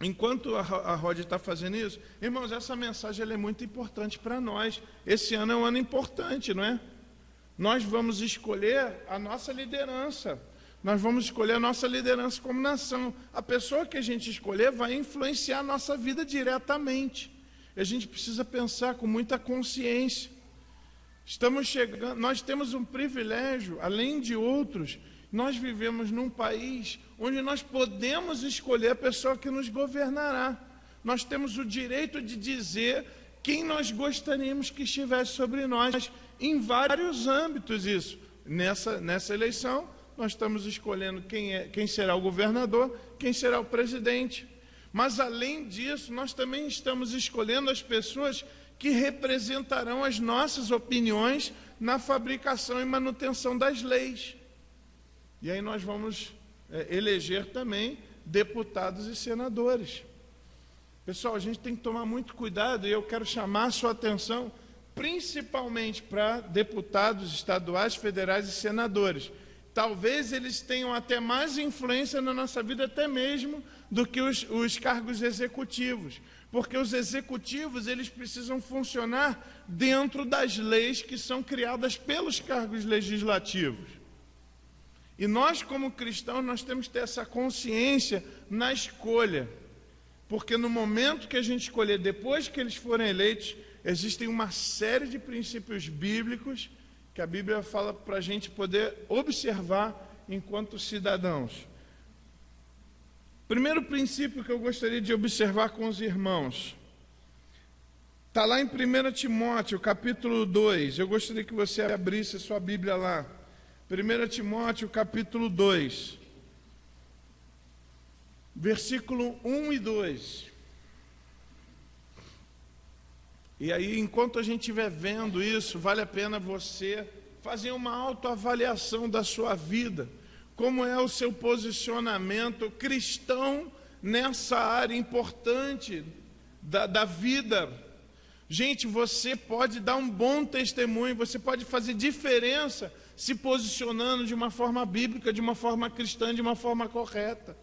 Enquanto a Rod está fazendo isso, irmãos, essa mensagem ela é muito importante para nós. Esse ano é um ano importante, não é? Nós vamos escolher a nossa liderança. Nós vamos escolher a nossa liderança como nação. A pessoa que a gente escolher vai influenciar a nossa vida diretamente. E a gente precisa pensar com muita consciência. Estamos chegando, nós temos um privilégio, além de outros. Nós vivemos num país onde nós podemos escolher a pessoa que nos governará. Nós temos o direito de dizer quem nós gostaríamos que estivesse sobre nós, em vários âmbitos isso. Nessa eleição, nós estamos escolhendo quem será o governador, quem será o presidente. Mas, além disso, nós também estamos escolhendo as pessoas que representarão as nossas opiniões na fabricação e manutenção das leis. E aí nós vamos eleger também deputados e senadores. Pessoal, a gente tem que tomar muito cuidado, e eu quero chamar a sua atenção principalmente para deputados estaduais, federais e senadores. Talvez eles tenham até mais influência na nossa vida, até mesmo, do que os cargos executivos. Porque os executivos, eles precisam funcionar dentro das leis que são criadas pelos cargos legislativos. E nós, como cristãos, nós temos que ter essa consciência na escolha. Porque no momento que a gente escolher, depois que eles forem eleitos, existem uma série de princípios bíblicos que a Bíblia fala para a gente poder observar enquanto cidadãos. Primeiro princípio que eu gostaria de observar com os irmãos, está lá em 1 Timóteo, capítulo 2. Eu gostaria que você abrisse a sua Bíblia lá. 1 Timóteo, capítulo 2. versículo 1 e 2. E aí, enquanto a gente estiver vendo isso, vale a pena você fazer uma autoavaliação da sua vida. Como é o seu posicionamento cristão nessa área importante da vida? Gente, você pode dar um bom testemunho, você pode fazer diferença se posicionando de uma forma bíblica, de uma forma cristã, de uma forma correta.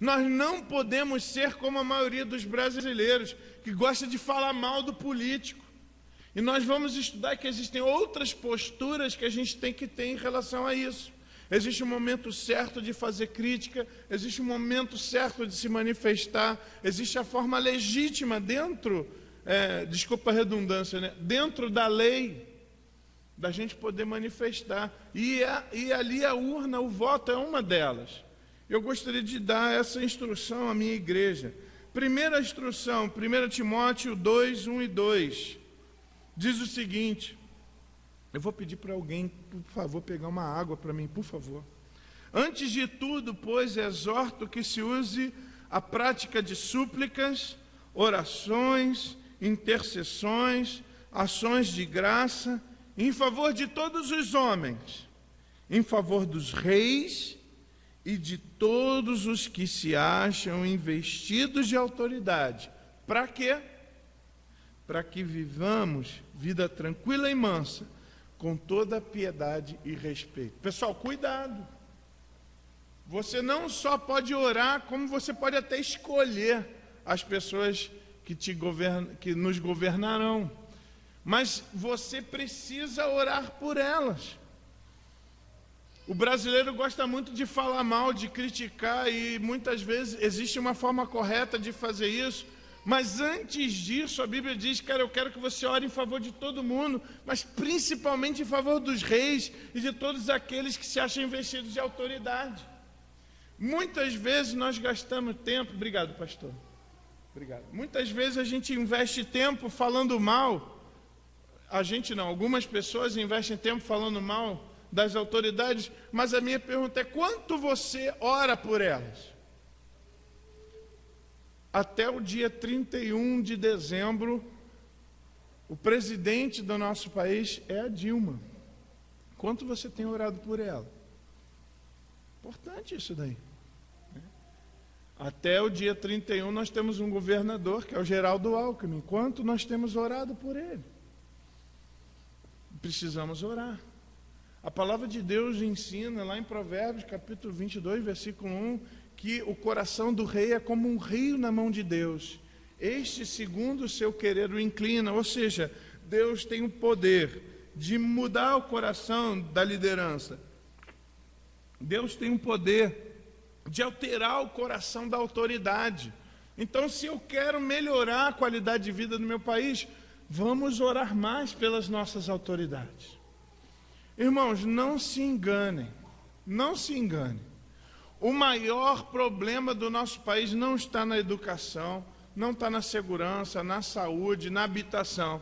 Nós não podemos ser como a maioria dos brasileiros, que gosta de falar mal do político. E nós vamos estudar que existem outras posturas que a gente tem que ter em relação a isso. Existe um momento certo de fazer crítica, existe um momento certo de se manifestar, existe a forma legítima dentro, desculpa a redundância, né? Dentro da lei, da gente poder manifestar. E ali a urna, o voto é uma delas. Eu gostaria de dar essa instrução à minha igreja. Primeira instrução, 1 Timóteo 2, 1 e 2, diz o seguinte. Eu vou pedir para alguém, por favor, pegar uma água para mim, por favor. Antes de tudo, pois, exorto que se use a prática de súplicas, orações, intercessões, ações de graça, em favor de todos os homens, em favor dos reis e de todos os que se acham investidos de autoridade. Para quê? Para que vivamos vida tranquila e mansa, com toda piedade e respeito. Pessoal, cuidado. Você não só pode orar, como você pode até escolher as pessoas que nos governarão. Mas você precisa orar por elas. O brasileiro gosta muito de falar mal, de criticar, e muitas vezes existe uma forma correta de fazer isso. Mas antes disso, a Bíblia diz, cara, eu quero que você ore em favor de todo mundo, mas principalmente em favor dos reis e de todos aqueles que se acham investidos de autoridade. Muitas vezes nós gastamos tempo... Obrigado, pastor. Obrigado. Muitas vezes a gente investe tempo falando mal. A gente não, algumas pessoas investem tempo falando mal das autoridades, mas a minha pergunta é, quanto você ora por elas? Até o dia 31 de dezembro, o presidente do nosso país é a Dilma. Quanto você tem orado por ela? Importante isso daí. Até o dia 31 nós temos um governador, que é o Geraldo Alckmin. Quanto nós temos orado por ele? Precisamos orar. A palavra de Deus ensina lá em Provérbios, capítulo 22, versículo 1, que o coração do rei é como um rio na mão de Deus. Este, segundo o seu querer, o inclina. Ou seja, Deus tem o poder de mudar o coração da liderança. Deus tem o poder de alterar o coração da autoridade. Então, se eu quero melhorar a qualidade de vida do meu país, vamos orar mais pelas nossas autoridades. Irmãos, não se enganem, não se enganem. O maior problema do nosso país não está na educação, não está na segurança, na saúde, na habitação.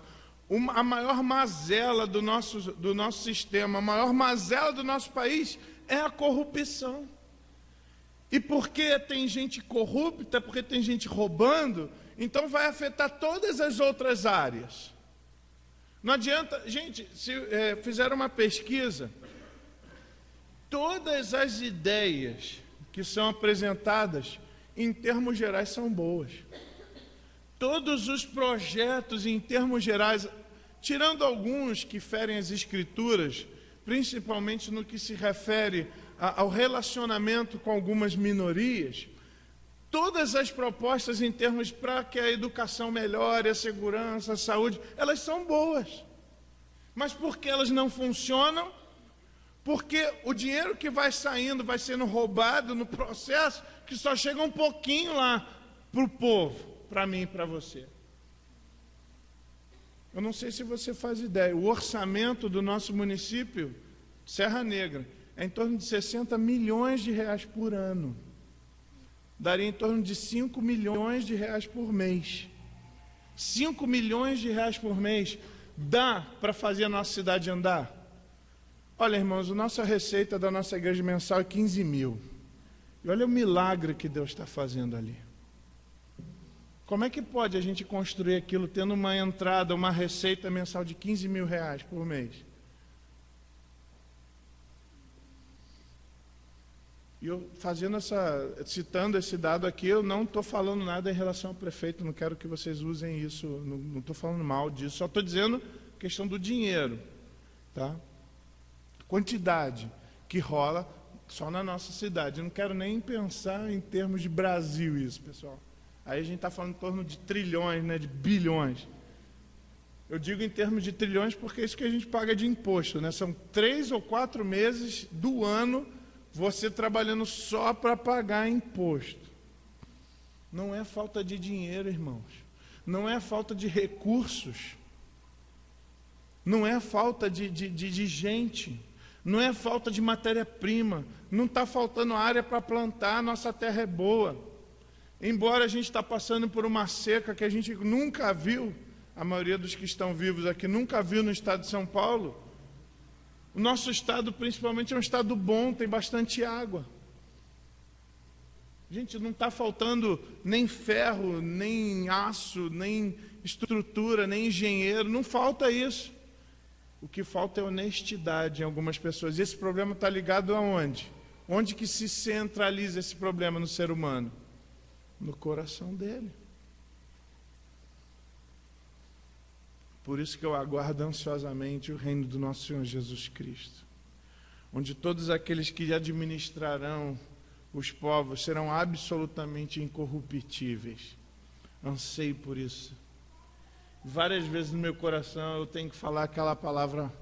A maior mazela do nosso sistema, a maior mazela do nosso país é a corrupção. E porque tem gente corrupta, porque tem gente roubando, então vai afetar todas as outras áreas. Não adianta, gente, se fizeram uma pesquisa, todas as ideias que são apresentadas, em termos gerais, são boas. Todos os projetos, em termos gerais, tirando alguns que ferem as escrituras, principalmente no que se refere ao relacionamento com algumas minorias, todas as propostas em termos para que a educação melhore, a segurança, a saúde, elas são boas. Mas por que elas não funcionam? Porque o dinheiro que vai saindo, vai sendo roubado no processo, que só chega um pouquinho lá para o povo, para mim e para você. Eu não sei se você faz ideia, o orçamento do nosso município, Serra Negra, é em torno de 60 milhões de reais por ano. Daria em torno de 5 milhões de reais por mês. 5 milhões de reais por mês dá para fazer a nossa cidade andar? Olha, irmãos, a nossa receita da nossa igreja mensal é 15 mil. E olha o milagre que Deus está fazendo ali. Como é que pode a gente construir aquilo tendo uma entrada, uma receita mensal de 15 mil reais por mês? E eu citando esse dado aqui, eu não estou falando nada em relação ao prefeito, não quero que vocês usem isso, não estou falando mal disso, só estou dizendo questão do dinheiro, tá? Quantidade que rola só na nossa cidade. Eu não quero nem pensar em termos de Brasil isso, pessoal. Aí a gente está falando em torno de trilhões, né, de bilhões. Eu digo em termos de trilhões porque é isso que a gente paga de imposto, né? São 3 ou 4 meses do ano você trabalhando só para pagar imposto. Não é falta de dinheiro, irmãos. Não é falta de recursos. Não é falta de gente. Não é falta de matéria-prima. Não está faltando área para plantar. Nossa terra é boa. Embora a gente está passando por uma seca que a gente nunca viu, a maioria dos que estão vivos aqui nunca viu no estado de São Paulo, o nosso estado principalmente é um estado bom, tem bastante água. Gente, não está faltando nem ferro, nem aço, nem estrutura, nem engenheiro, não falta isso. O que falta é honestidade em algumas pessoas. E esse problema está ligado aonde? Onde que se centraliza esse problema no ser humano? No coração dele. Por isso que eu aguardo ansiosamente o reino do nosso Senhor Jesus Cristo, onde todos aqueles que administrarão os povos serão absolutamente incorruptíveis. Anseio por isso. Várias vezes no meu coração eu tenho que falar aquela palavra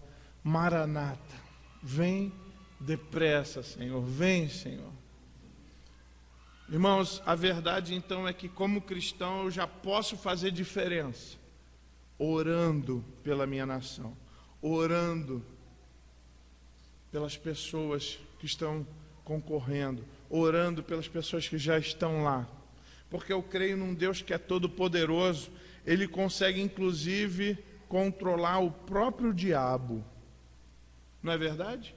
Maranata. Vem depressa, Senhor. Vem, Senhor. Irmãos, a verdade então é que como cristão eu já posso fazer diferença, orando pela minha nação, orando pelas pessoas que estão concorrendo, orando pelas pessoas que já estão lá, porque eu creio num Deus que é todo poderoso. Ele consegue inclusive controlar o próprio diabo, não é verdade?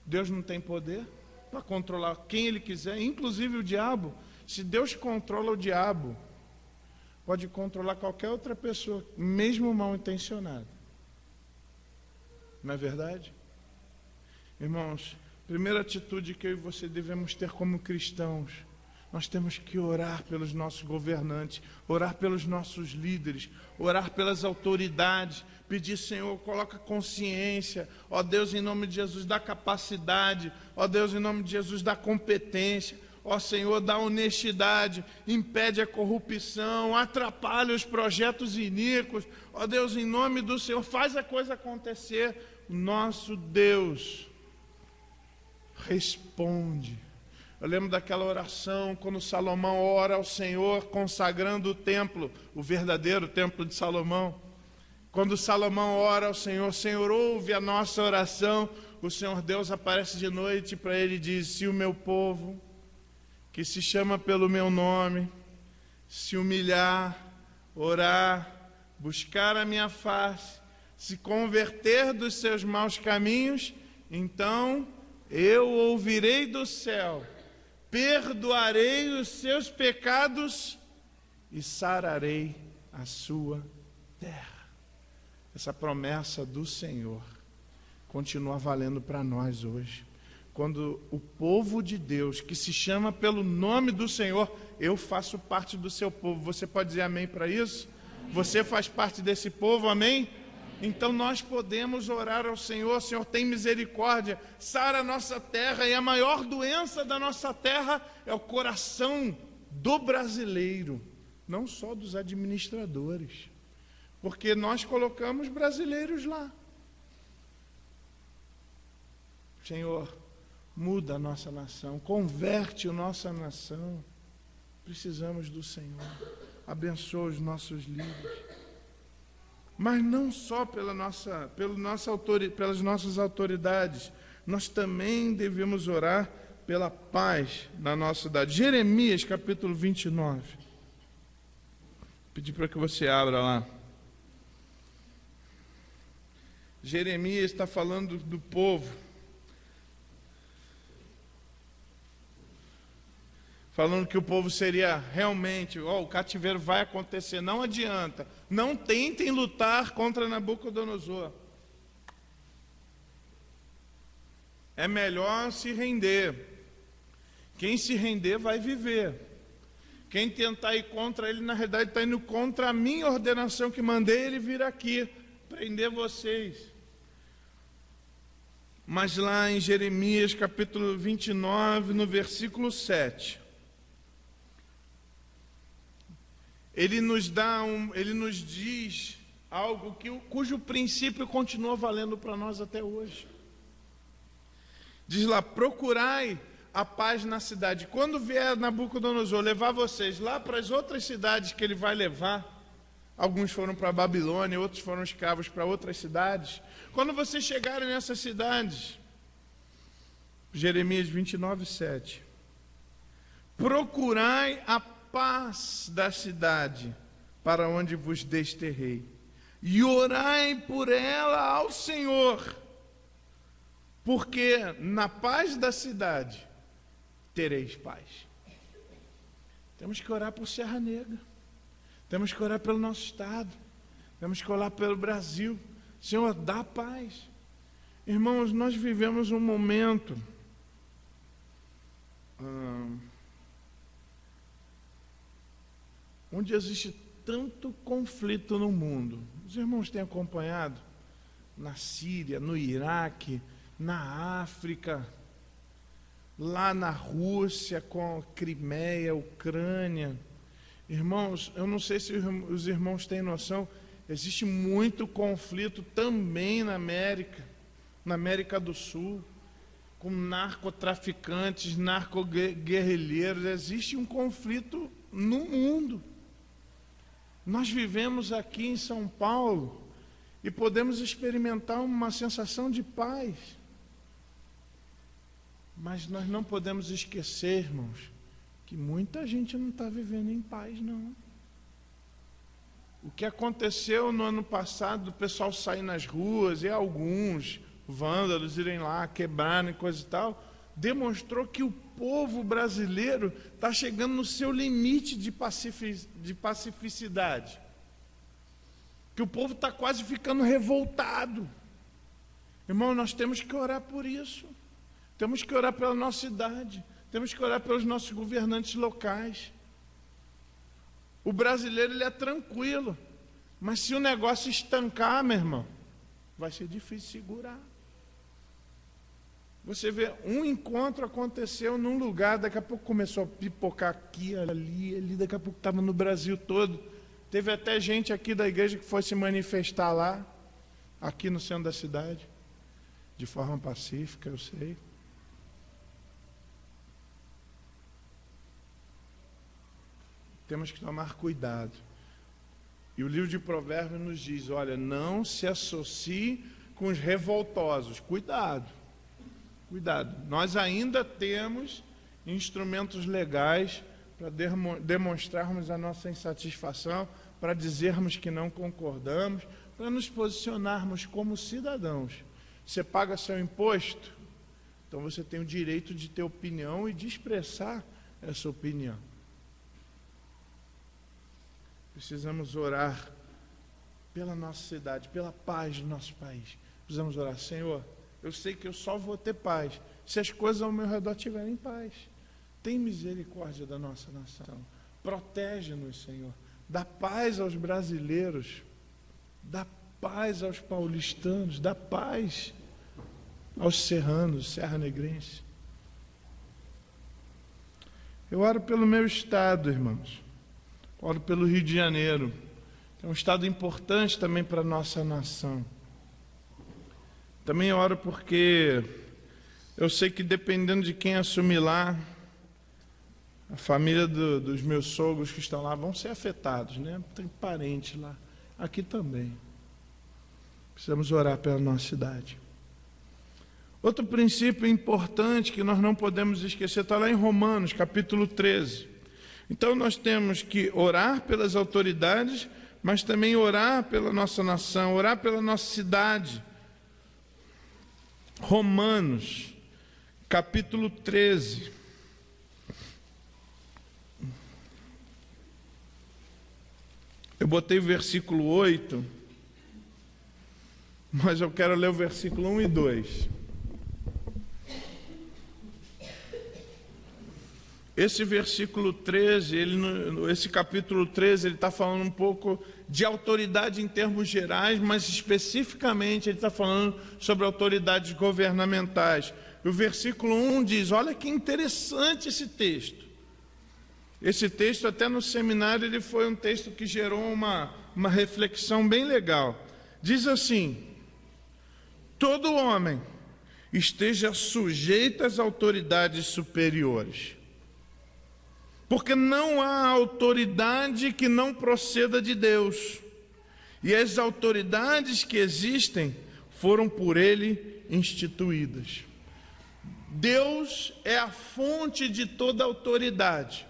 Deus não tem poder para controlar quem Ele quiser, inclusive o diabo. Se Deus controla o diabo, pode controlar qualquer outra pessoa, mesmo mal intencionada. Não é verdade? Irmãos, primeira atitude que eu e você devemos ter como cristãos, nós temos que orar pelos nossos governantes, orar pelos nossos líderes, orar pelas autoridades, pedir, Senhor, coloca consciência, ó Deus, em nome de Jesus, dá capacidade, ó Deus, em nome de Jesus, dá competência, ó Senhor, dá honestidade, impede a corrupção, atrapalha os projetos iníquos, ó Deus, em nome do Senhor, faz a coisa acontecer. Nosso Deus responde. Eu lembro daquela oração, quando Salomão ora ao Senhor, consagrando o templo, o verdadeiro templo de Salomão. Quando Salomão ora ao Senhor, Senhor, ouve a nossa oração, o Senhor Deus aparece de noite para ele e diz, se o meu povo, que se chama pelo meu nome, se humilhar, orar, buscar a minha face, se converter dos seus maus caminhos, então eu ouvirei do céu, perdoarei os seus pecados e sararei a sua terra. Essa promessa do Senhor continua valendo para nós hoje. Quando o povo de Deus, que se chama pelo nome do Senhor, eu faço parte do seu povo. Você pode dizer amém para isso? Você faz parte desse povo, amém? Então nós podemos orar ao Senhor, Senhor, tem misericórdia, sara a nossa terra, e a maior doença da nossa terra é o coração do brasileiro, não só dos administradores, porque nós colocamos brasileiros lá. Senhor, muda a nossa nação, converte a nossa nação, precisamos do Senhor, abençoa os nossos líderes. Mas não só pelas nossas autoridades, nós também devemos orar pela paz na nossa cidade. Jeremias, capítulo 29. Vou pedir para que você abra lá. Jeremias está falando do povo. falando que o povo seria realmente, o cativeiro vai acontecer, não adianta, não tentem lutar contra Nabucodonosor. É melhor se render. Quem se render vai viver. Quem tentar ir contra ele, na realidade, está indo contra a minha ordenação que mandei ele vir aqui, prender vocês. Mas lá em Jeremias capítulo 29, no versículo 7, ele nos diz algo cujo princípio continua valendo para nós até hoje. Diz lá: procurai a paz na cidade. Quando vier Nabucodonosor levar vocês lá para as outras cidades que ele vai levar, alguns foram para a Babilônia, outros foram escravos para outras cidades. Quando vocês chegarem nessas cidades, Jeremias 29, 7, procurai a paz da cidade para onde vos desterrei, e orai por ela ao Senhor, porque na paz da cidade tereis paz. Temos que orar por Serra Negra, temos que orar pelo nosso estado, temos que orar pelo Brasil. Senhor, dá paz. Irmãos, nós vivemos um momento onde existe tanto conflito no mundo. Os irmãos têm acompanhado na Síria, no Iraque, na África, lá na Rússia, com a Crimeia, Ucrânia. Irmãos, eu não sei se os irmãos têm noção, existe muito conflito também na América do Sul, com narcotraficantes, narcoguerrilheiros. Existe um conflito no mundo. Nós vivemos aqui em São Paulo e podemos experimentar uma sensação de paz. Mas nós não podemos esquecer, irmãos, que muita gente não está vivendo em paz, não. O que aconteceu no ano passado, o pessoal sair nas ruas e alguns vândalos irem lá, quebrarem coisa e tal, demonstrou que o povo brasileiro está chegando no seu limite de pacificidade. Que o povo está quase ficando revoltado. Irmão, nós temos que orar por isso. Temos que orar pela nossa cidade. Temos que orar pelos nossos governantes locais. O brasileiro, ele é tranquilo. Mas se o negócio estancar, meu irmão, vai ser difícil segurar. Você vê, um encontro aconteceu num lugar, daqui a pouco começou a pipocar aqui, ali, daqui a pouco estava no Brasil todo. Teve até gente aqui da igreja que foi se manifestar lá, aqui no centro da cidade, de forma pacífica, eu sei. Temos que tomar cuidado. E o livro de Provérbios nos diz, olha, não se associe com os revoltosos. Cuidado, cuidado. Nós ainda temos instrumentos legais para demonstrarmos a nossa insatisfação, para dizermos que não concordamos, para nos posicionarmos como cidadãos. Você paga seu imposto, então você tem o direito de ter opinião e de expressar essa opinião. Precisamos orar pela nossa cidade, pela paz do nosso país. Precisamos orar, Senhor, eu sei que eu só vou ter paz se as coisas ao meu redor estiverem em paz. Tem misericórdia da nossa nação. Protege-nos, Senhor. Dá paz aos brasileiros. Dá paz aos paulistanos. Dá paz aos serranos, serranegrenses. Eu oro pelo meu estado, irmãos. Oro pelo Rio de Janeiro, que é um estado importante também para a nossa nação. Também oro porque eu sei que dependendo de quem assumir lá, a família dos meus sogros que estão lá vão ser afetados, né? Tem parente lá, aqui também. Precisamos orar pela nossa cidade. Outro princípio importante que nós não podemos esquecer está lá em Romanos, capítulo 13. Então nós temos que orar pelas autoridades, mas também orar pela nossa nação, orar pela nossa cidade. Romanos, capítulo 13. Eu botei o versículo 8, mas eu quero ler o versículo 1 e 2. Esse versículo 13, esse capítulo 13, ele está falando um pouco de autoridade em termos gerais, mas especificamente ele está falando sobre autoridades governamentais. O versículo 1 diz, olha que interessante esse texto. Esse texto, até no seminário, ele foi um texto que gerou uma reflexão bem legal. Diz assim, todo homem esteja sujeito às autoridades superiores, porque não há autoridade que não proceda de Deus, e as autoridades que existem foram por Ele instituídas. Deus é a fonte de toda autoridade.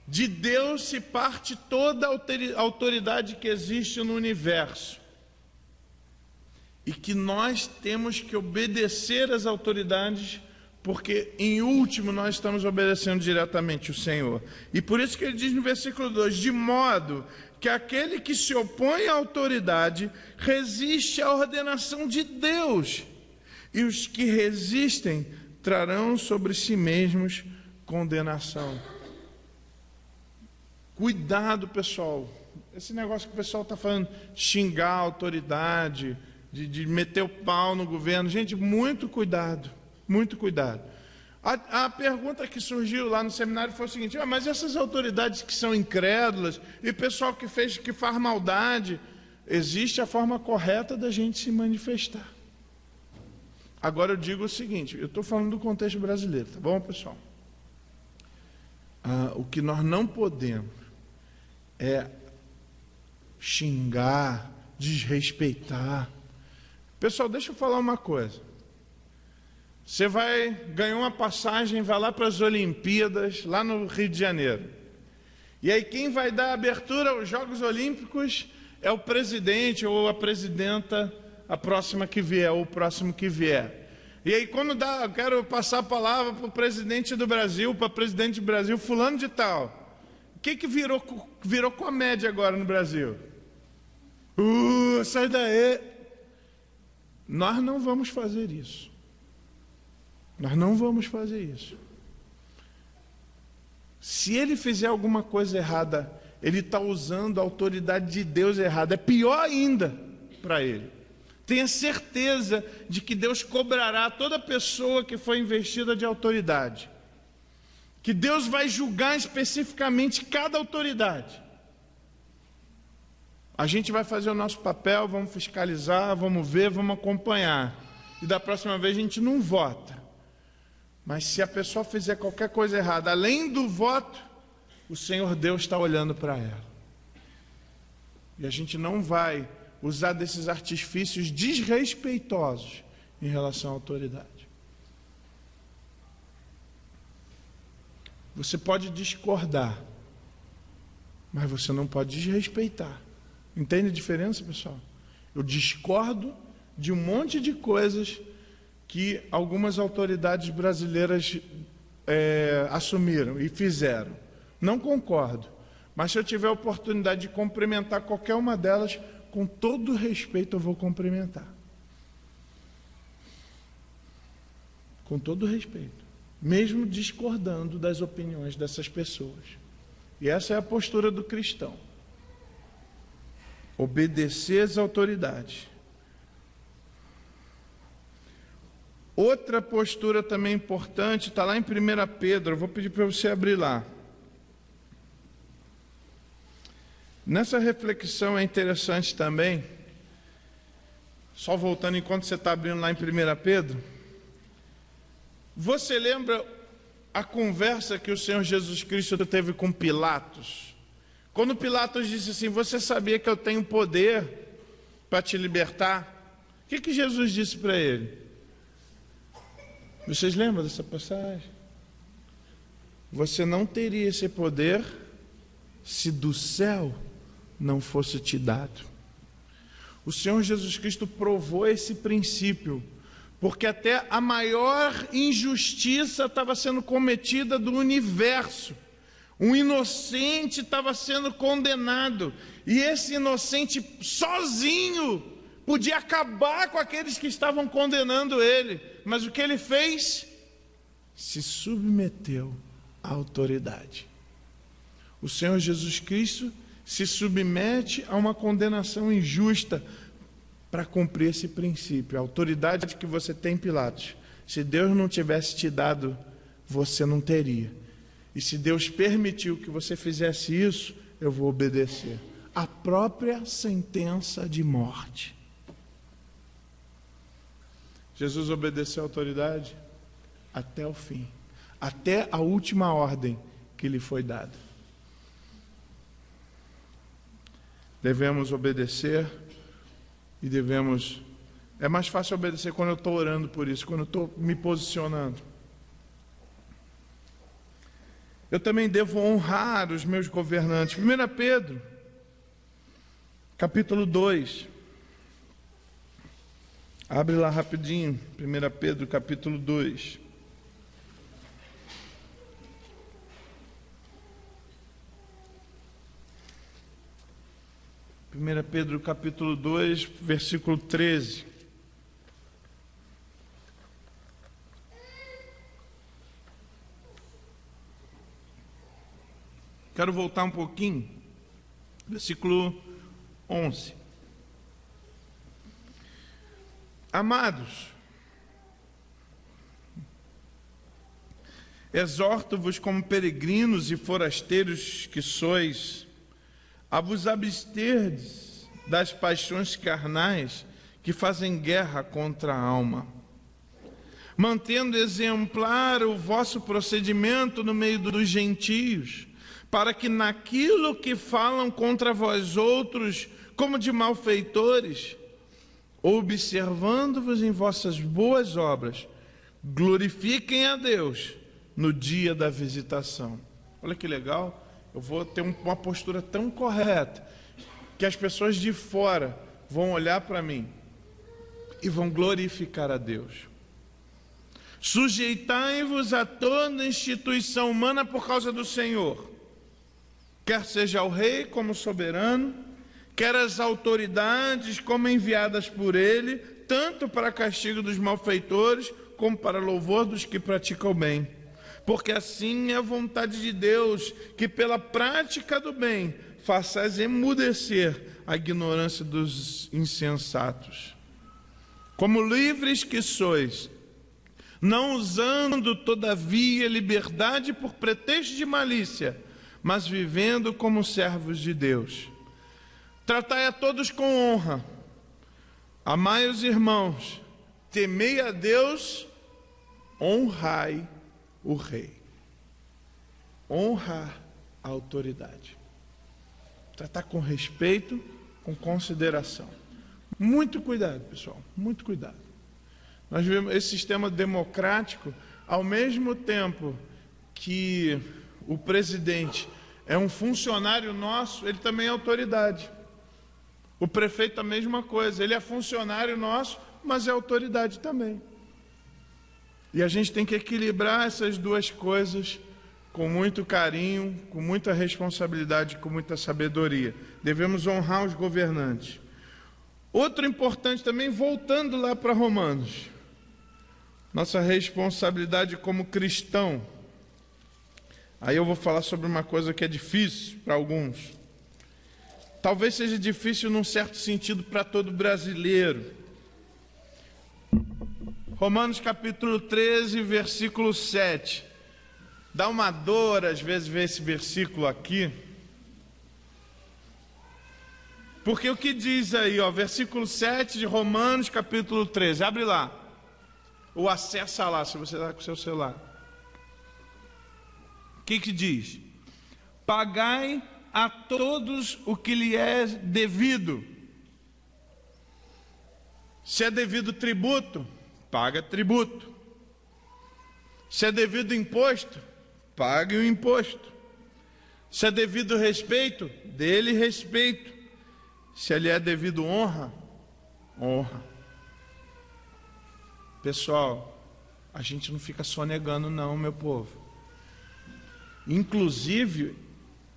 De Deus se parte toda a autoridade que existe no universo. E que nós temos que obedecer às autoridades, porque em último nós estamos obedecendo diretamente o Senhor. E por isso que ele diz no versículo 2, de modo que aquele que se opõe à autoridade resiste à ordenação de Deus, e os que resistem trarão sobre si mesmos condenação. Cuidado, pessoal. Esse negócio que o pessoal está falando, xingar a autoridade, de meter o pau no governo. Gente, muito cuidado, muito cuidado. A pergunta que surgiu lá no seminário foi o seguinte, mas essas autoridades que são incrédulas, e pessoal que faz maldade, existe a forma correta da gente se manifestar. Agora eu digo o seguinte, eu estou falando do contexto brasileiro, tá bom, pessoal? O que nós não podemos é xingar, desrespeitar. Pessoal, deixa eu falar uma coisa. Você vai ganhar uma passagem, vai lá para as Olimpíadas, lá no Rio de Janeiro. E aí quem vai dar abertura aos Jogos Olímpicos é o presidente ou a presidenta, a próxima que vier, ou o próximo que vier. E aí quando eu quero passar a palavra para o presidente do Brasil, para o presidente do Brasil, fulano de tal. O que virou comédia agora no Brasil? Sai daí. Nós não vamos fazer isso. Nós não vamos fazer isso. Se ele fizer alguma coisa errada, ele está usando a autoridade de Deus errada. É pior ainda para ele. Tenha certeza de que Deus cobrará toda pessoa que foi investida de autoridade. Que Deus vai julgar especificamente cada autoridade. A gente vai fazer o nosso papel, vamos fiscalizar, vamos ver, vamos acompanhar. E da próxima vez a gente não vota. Mas se a pessoa fizer qualquer coisa errada, além do voto, o Senhor Deus está olhando para ela. E a gente não vai usar desses artifícios desrespeitosos em relação à autoridade. Você pode discordar, mas você não pode desrespeitar. Entende a diferença, pessoal? Eu discordo de um monte de coisas que algumas autoridades brasileiras assumiram e fizeram. Não concordo, mas se eu tiver a oportunidade de cumprimentar qualquer uma delas, com todo respeito eu vou cumprimentar. Com todo respeito. Mesmo discordando das opiniões dessas pessoas. E essa é a postura do cristão. Obedecer às autoridades. Outra postura também importante, está lá em 1 Pedro, eu vou pedir para você abrir lá. Nessa reflexão é interessante também, só voltando enquanto você está abrindo lá em 1 Pedro, você lembra a conversa que o Senhor Jesus Cristo teve com Pilatos? Quando Pilatos disse assim, você sabia que eu tenho poder para te libertar? O que Jesus disse para ele? Vocês lembram dessa passagem? Você não teria esse poder se do céu não fosse te dado. O Senhor Jesus Cristo provou esse princípio, porque até a maior injustiça estava sendo cometida do universo. Um inocente estava sendo condenado, e esse inocente sozinho podia acabar com aqueles que estavam condenando ele. Mas o que ele fez? Se submeteu à autoridade. O Senhor Jesus Cristo se submete a uma condenação injusta para cumprir esse princípio. A autoridade que você tem, Pilatos, se Deus não tivesse te dado, você não teria. E se Deus permitiu que você fizesse isso, eu vou obedecer. A própria sentença de morte. Jesus obedeceu à autoridade até o fim, até a última ordem que lhe foi dada. Devemos obedecer e devemos... É mais fácil obedecer quando eu estou orando por isso, quando eu estou me posicionando. Eu também devo honrar os meus governantes. 1 Pedro, capítulo 2. Abre lá rapidinho, 1 Pedro, capítulo 2. Pedro, capítulo 2, versículo 13. Quero voltar um pouquinho, versículo 11. Amados, exorto-vos como peregrinos e forasteiros que sois, a vos absterdes das paixões carnais que fazem guerra contra a alma, mantendo exemplar o vosso procedimento no meio dos gentios, para que naquilo que falam contra vós outros, como de malfeitores, observando-vos em vossas boas obras, glorifiquem a Deus no dia da visitação. Olha que legal, eu vou ter uma postura tão correta, que as pessoas de fora vão olhar para mim e vão glorificar a Deus. Sujeitai-vos a toda instituição humana por causa do Senhor, quer seja o rei como soberano, quer as autoridades como enviadas por ele, tanto para castigo dos malfeitores, como para louvor dos que praticam o bem. Porque assim é a vontade de Deus, que pela prática do bem façais emudecer a ignorância dos insensatos. Como livres que sois, não usando todavia liberdade por pretexto de malícia, mas vivendo como servos de Deus. Tratai a todos com honra, amai os irmãos, temei a Deus, honrai o rei. Honrar a autoridade. Tratar com respeito, com consideração. Muito cuidado, pessoal, muito cuidado. Nós vivemos esse sistema democrático, ao mesmo tempo que o presidente é um funcionário nosso, ele também é autoridade. O prefeito a mesma coisa, ele é funcionário nosso, mas é autoridade também. E a gente tem que equilibrar essas duas coisas com muito carinho, com muita responsabilidade, com muita sabedoria. Devemos honrar os governantes. Outro importante também, voltando lá para Romanos, nossa responsabilidade como cristão. Aí eu vou falar sobre uma coisa que é difícil para alguns. Talvez seja difícil num certo sentido para todo brasileiro. Romanos capítulo 13, versículo 7. Dá uma dor às vezes ver esse versículo aqui. Porque o que diz aí, ó, versículo 7 de Romanos capítulo 13. Abre lá. Ou acessa lá, se você está com o seu celular. O que diz? Pagai a todos o que lhe é devido. Se é devido tributo, paga tributo. Se é devido imposto, pague o imposto. Se é devido respeito, dê-lhe respeito. Se lhe é devido honra, honra. Pessoal, a gente não fica só negando não, meu povo. Inclusive,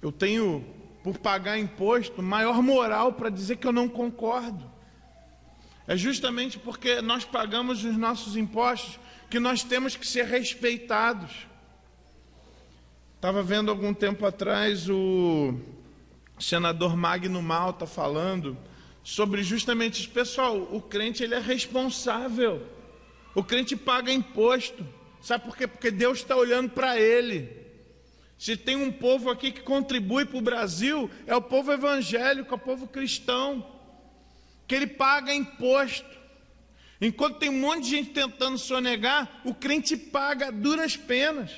eu tenho, por pagar imposto, maior moral para dizer que eu não concordo. É justamente porque nós pagamos os nossos impostos que nós temos que ser respeitados. Estava vendo algum tempo atrás o senador Magno Malta falando sobre justamente isso. Pessoal, o crente ele é responsável. O crente paga imposto. Sabe por quê? Porque Deus está olhando para ele. Se tem um povo aqui que contribui para o Brasil, é o povo evangélico, é o povo cristão, que ele paga imposto. Enquanto tem um monte de gente tentando sonegar, o crente paga a duras penas.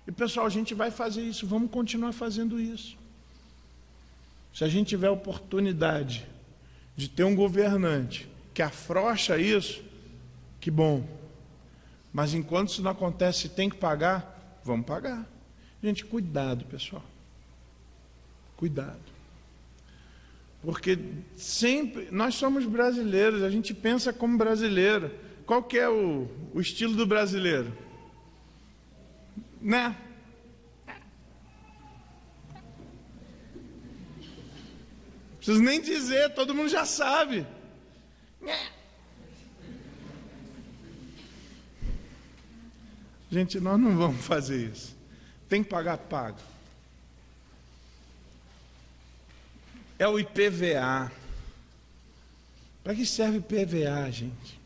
E pessoal, a gente vai fazer isso, vamos continuar fazendo isso. Se a gente tiver a oportunidade de ter um governante que afrouxa isso, que bom. Mas enquanto isso não acontece, tem que pagar, vamos pagar. Gente, cuidado, pessoal. Cuidado. Porque sempre, nós somos brasileiros, a gente pensa como brasileiro. Qual que é o estilo do brasileiro? Né? Não preciso nem dizer, todo mundo já sabe. Gente, nós não vamos fazer isso. Tem que pagar, paga. É o IPVA. Para que serve IPVA, gente?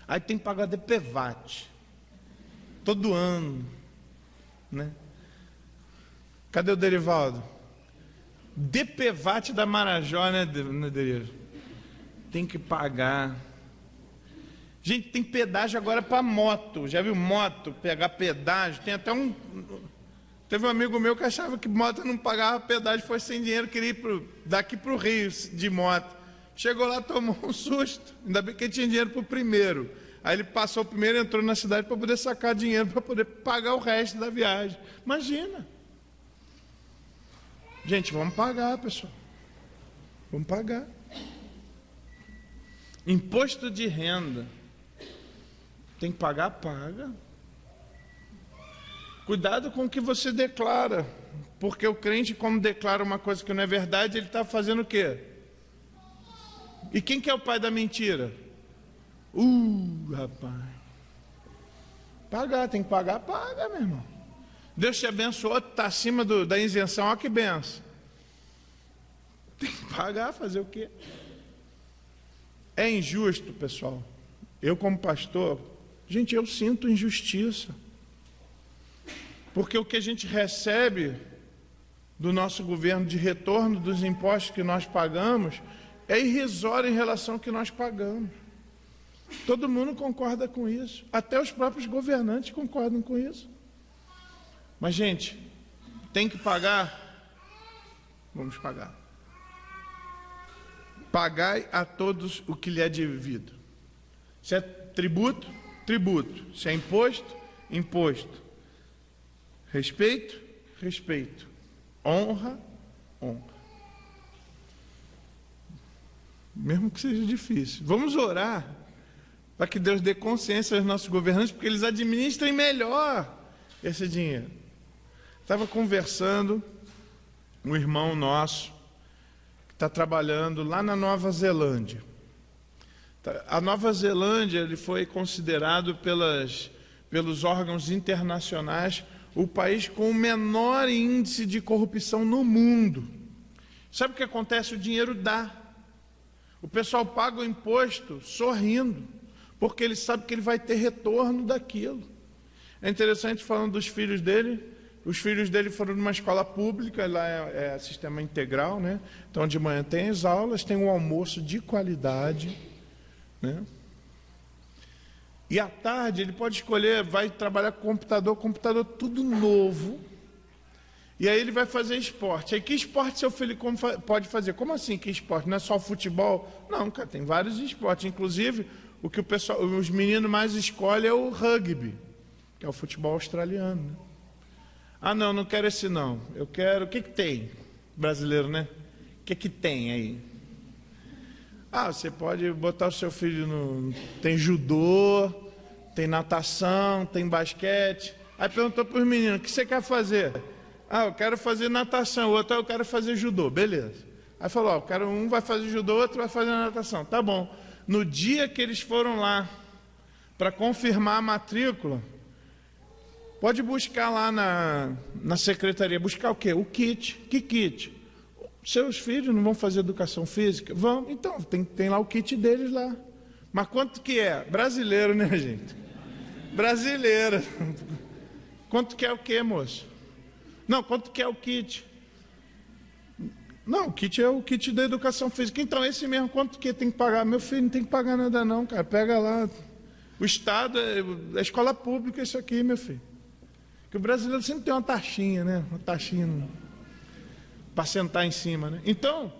Aí tem que pagar DPVAT. Todo ano. Né? Cadê o Derivaldo? DPVAT da Marajó, né, Derivaldo? Tem que pagar. Gente, tem pedágio agora para moto. Já viu moto pegar pedágio? Tem até um... Teve um amigo meu que achava que moto não pagava pedágio, foi sem dinheiro, queria ir daqui para o Rio de moto. Chegou lá, tomou um susto. Ainda bem que ele tinha dinheiro para o primeiro. Aí ele passou o primeiro e entrou na cidade para poder sacar dinheiro, para poder pagar o resto da viagem. Imagina. Gente, vamos pagar, pessoal. Vamos pagar. Imposto de renda. Tem que pagar, paga. Cuidado com o que você declara, porque o crente, como declara uma coisa que não é verdade, ele está fazendo o quê? E quem que é o pai da mentira? Rapaz. Pagar, tem que pagar, paga, meu irmão. Deus te abençoou, está acima da isenção, olha que benção. Tem que pagar, fazer o quê? É injusto, pessoal. Eu, como pastor, gente, eu sinto injustiça. Porque o que a gente recebe do nosso governo de retorno dos impostos que nós pagamos é irrisório em relação ao que nós pagamos. Todo mundo concorda com isso. Até os próprios governantes concordam com isso. Mas, gente, tem que pagar? Vamos pagar. Pagai a todos o que lhe é devido. Se é tributo, tributo. Se é imposto, imposto. Respeito, respeito. Honra, honra. Mesmo que seja difícil. Vamos orar para que Deus dê consciência aos nossos governantes, porque eles administrem melhor esse dinheiro. Estava conversando um irmão nosso que está trabalhando lá na Nova Zelândia. A Nova Zelândia ele foi considerado pelos órgãos internacionais o país com o menor índice de corrupção no mundo. Sabe o que acontece? O dinheiro dá. O pessoal paga o imposto sorrindo, porque ele sabe que ele vai ter retorno daquilo. É interessante, falando dos filhos dele, os filhos dele foram numa escola pública, lá é sistema integral, né? Então de manhã tem as aulas, tem um almoço de qualidade, né? E à tarde ele pode escolher, vai trabalhar com computador tudo novo. E aí ele vai fazer esporte. Aí que esporte seu filho pode fazer? Como assim que esporte? Não é só futebol? Não, cara, tem vários esportes. Inclusive, o que os meninos mais escolhem é o rugby, que é o futebol australiano. Né? Ah, não quero esse não. Eu quero... O que tem? Brasileiro, né? O que tem aí? Ah, você pode botar o seu filho no... Tem judô, tem natação, tem basquete. Aí perguntou para os meninos, o que você quer fazer? Ah, eu quero fazer natação, o outro, eu quero fazer judô, beleza. Aí falou, ó, um vai fazer judô, outro vai fazer natação, tá bom. No dia que eles foram lá para confirmar a matrícula, pode buscar lá na secretaria, buscar o quê? O kit. Que kit? Seus filhos não vão fazer educação física? Vão, então, tem lá o kit deles lá. Mas quanto que é? Brasileiro, né, gente? Brasileiro. Quanto que é o quê, moço? Não, quanto que é o kit? Não, o kit é o kit da educação física. Então, esse mesmo, quanto que tem que pagar? Meu filho, não tem que pagar nada não, cara. Pega lá. O Estado, a escola pública, isso aqui, meu filho. Que o brasileiro sempre tem uma taxinha, né? Uma taxinha para sentar em cima, né? Então,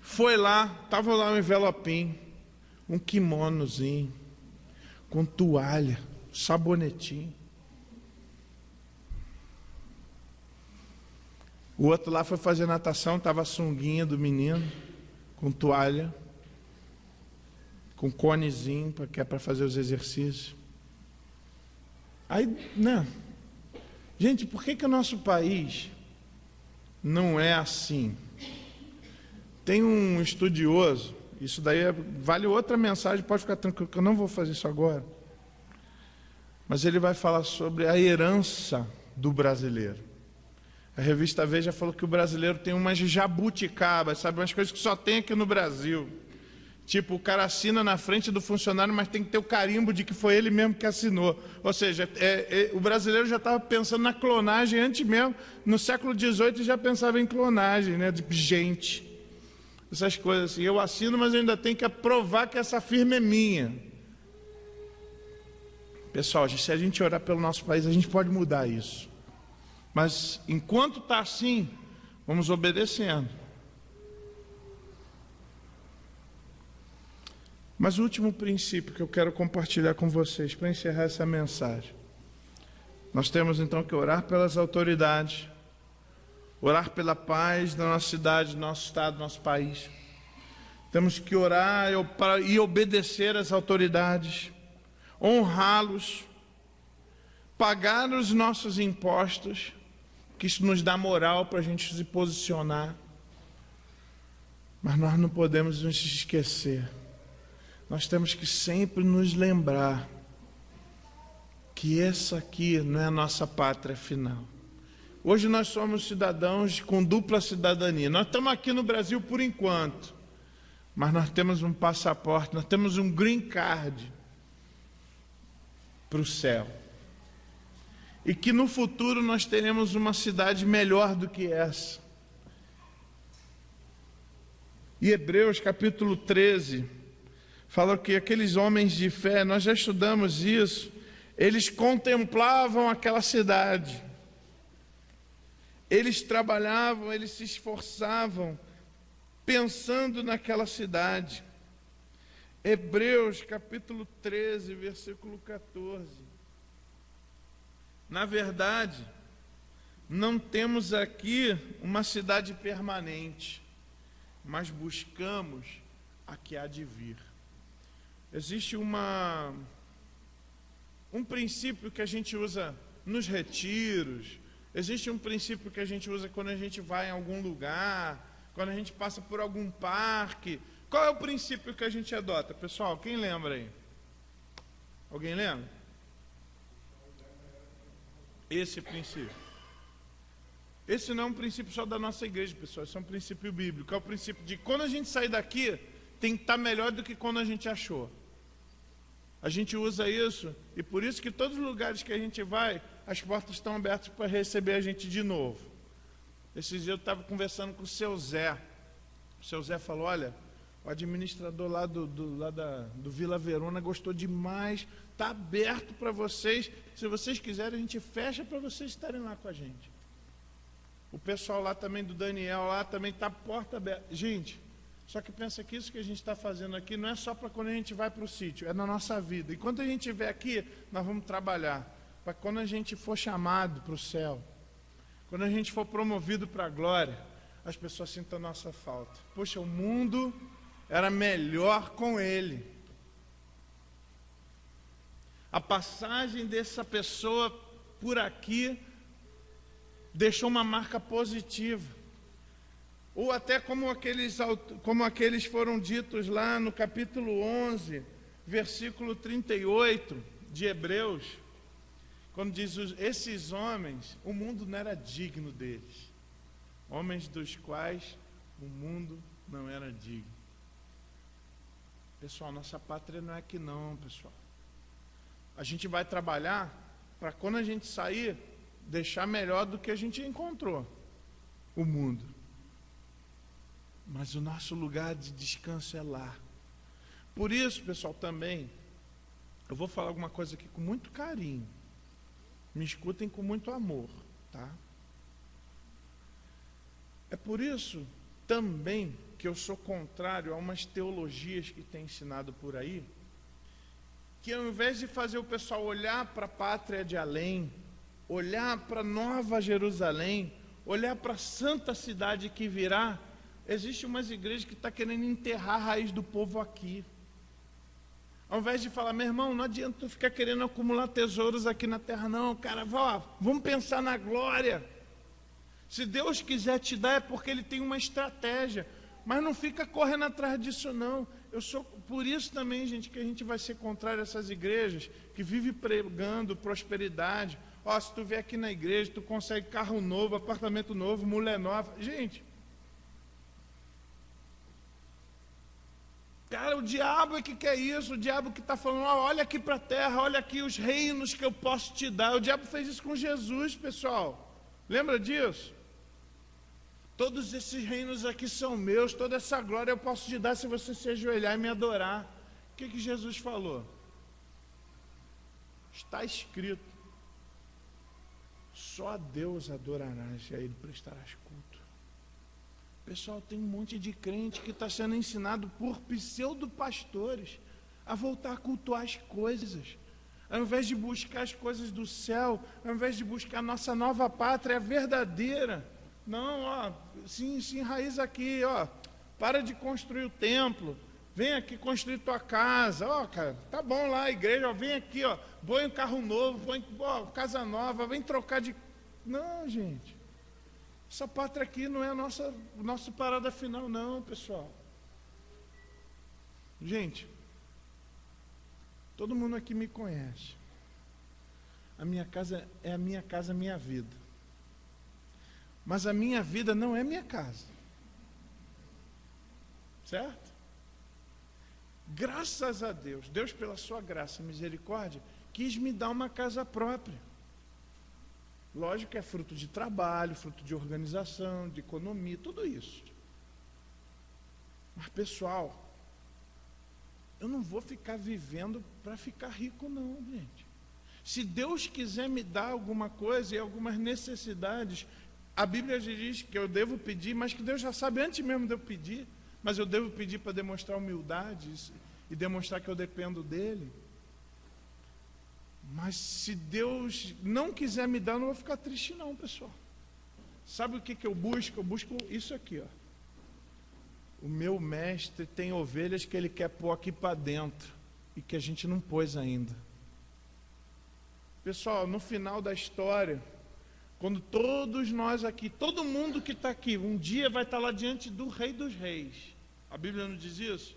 foi lá, estava lá um envelopinho, um kimonozinho, com toalha, sabonetinho. O outro lá foi fazer natação, estava a sunguinha do menino, com toalha, com conezinho, que é para fazer os exercícios. Aí, né? Gente, por que o nosso país não é assim? Tem um estudioso, isso daí vale outra mensagem, pode ficar tranquilo, que eu não vou fazer isso agora. Mas ele vai falar sobre a herança do brasileiro. A revista Veja falou que o brasileiro tem umas jabuticabas, sabe? Umas coisas que só tem aqui no Brasil. Tipo, o cara assina na frente do funcionário, mas tem que ter o carimbo de que foi ele mesmo que assinou. Ou seja, o brasileiro já estava pensando na clonagem antes mesmo. No século XVIII já pensava em clonagem, né? De gente. Essas coisas assim. Eu assino, mas eu ainda tenho que provar que essa firma é minha. Pessoal, se a gente orar pelo nosso país, a gente pode mudar isso. Mas, enquanto está assim, vamos obedecendo. Mas o último princípio que eu quero compartilhar com vocês, para encerrar essa mensagem. Nós temos, então, que orar pelas autoridades, orar pela paz da nossa cidade, do nosso estado, do nosso país. Temos que orar e obedecer às autoridades, honrá-los, pagar os nossos impostos, que isso nos dá moral para a gente se posicionar. Mas nós não podemos nos esquecer. Nós temos que sempre nos lembrar que essa aqui não é a nossa pátria final. Hoje nós somos cidadãos com dupla cidadania. Nós estamos aqui no Brasil por enquanto, mas nós temos um passaporte, nós temos um green card para o céu. E que no futuro nós teremos uma cidade melhor do que essa. E Hebreus capítulo 13 fala que aqueles homens de fé, nós já estudamos isso, eles contemplavam aquela cidade. Eles trabalhavam, eles se esforçavam, pensando naquela cidade. Hebreus capítulo 13, versículo 14. Na verdade, não temos aqui uma cidade permanente, mas buscamos a que há de vir. Existe um princípio que a gente usa nos retiros, existe um princípio que a gente usa quando a gente vai em algum lugar, quando a gente passa por algum parque. Qual é o princípio que a gente adota? Pessoal, quem lembra aí? Alguém lembra? Esse princípio. Esse não é um princípio só da nossa igreja, pessoal. Esse é um princípio bíblico. É o princípio de quando a gente sair daqui, tem que estar melhor do que quando a gente achou. A gente usa isso, e por isso que todos os lugares que a gente vai, as portas estão abertas para receber a gente de novo. Esses dias eu estava conversando com o seu Zé. O seu Zé falou, olha, o administrador lá do Vila Verona gostou demais, está aberto para vocês. Se vocês quiserem, a gente fecha para vocês estarem lá com a gente. O pessoal lá também, do Daniel, lá também está porta aberta. Gente, só que pensa que isso que a gente está fazendo aqui não é só para quando a gente vai para o sítio, é na nossa vida. Enquanto a gente estiver aqui, nós vamos trabalhar para quando a gente for chamado para o céu, quando a gente for promovido para a glória, as pessoas sintam a nossa falta. Poxa, o mundo era melhor com ele. A passagem dessa pessoa por aqui deixou uma marca positiva. Ou até como aqueles foram ditos lá no capítulo 11, versículo 38 de Hebreus, quando diz, esses homens, o mundo não era digno deles, homens dos quais o mundo não era digno. Pessoal, nossa pátria não é aqui não, pessoal. A gente vai trabalhar para quando a gente sair, deixar melhor do que a gente encontrou o mundo. Mas o nosso lugar de descanso é lá. Por isso, pessoal, também, eu vou falar alguma coisa aqui com muito carinho. Me escutem com muito amor, tá? É por isso também que eu sou contrário a umas teologias que tem ensinado por aí, que ao invés de fazer o pessoal olhar para a pátria de além, olhar para Nova Jerusalém, olhar para a santa cidade que virá, existe umas igrejas que estão querendo enterrar a raiz do povo aqui. Ao invés de falar, meu irmão, não adianta tu ficar querendo acumular tesouros aqui na terra, não, cara, vamos pensar na glória. Se Deus quiser te dar, é porque Ele tem uma estratégia, mas não fica correndo atrás disso, não. Por isso também, gente, que a gente vai ser contrário a essas igrejas que vivem pregando prosperidade. Ó, se tu vier aqui na igreja, tu consegue carro novo, apartamento novo, mulher nova. Gente, cara, o diabo é que quer isso, o diabo que está falando, ó, olha aqui para a terra, olha aqui os reinos que eu posso te dar. O diabo fez isso com Jesus, pessoal. Lembra disso? Todos esses reinos aqui são meus, toda essa glória eu posso te dar se você se ajoelhar e me adorar. O que Jesus falou? Está escrito, só a Deus adorarás e a Ele prestarás culto. Pessoal, tem um monte de crente que está sendo ensinado por pseudo-pastores a voltar a cultuar as coisas. Ao invés de buscar as coisas do céu, ao invés de buscar a nossa nova pátria verdadeira, não, ó, se enraiza aqui, ó, para de construir o templo, vem aqui construir tua casa, ó, cara, tá bom lá a igreja, ó, vem aqui, ó, põe um carro novo, põe casa nova, vem trocar de... Não, gente, essa pátria aqui não é a nossa parada final, não, pessoal. Gente, todo mundo aqui me conhece. A minha casa é a minha casa, a minha vida. Mas a minha vida não é minha casa. Certo? Graças a Deus, Deus pela sua graça e misericórdia, quis me dar uma casa própria. Lógico que é fruto de trabalho, fruto de organização, de economia, tudo isso. Mas, pessoal, eu não vou ficar vivendo para ficar rico, não, gente. Se Deus quiser me dar alguma coisa e algumas necessidades, a Bíblia diz que eu devo pedir, mas que Deus já sabe antes mesmo de eu pedir, mas eu devo pedir para demonstrar humildade e demonstrar que eu dependo dEle. Mas se Deus não quiser me dar, eu não vou ficar triste não, pessoal. Sabe o que eu busco? Eu busco isso aqui, ó. O meu mestre tem ovelhas que ele quer pôr aqui para dentro e que a gente não pôs ainda. Pessoal, no final da história, quando todos nós aqui, todo mundo que está aqui, um dia vai estar lá diante do Rei dos Reis. A Bíblia não diz isso?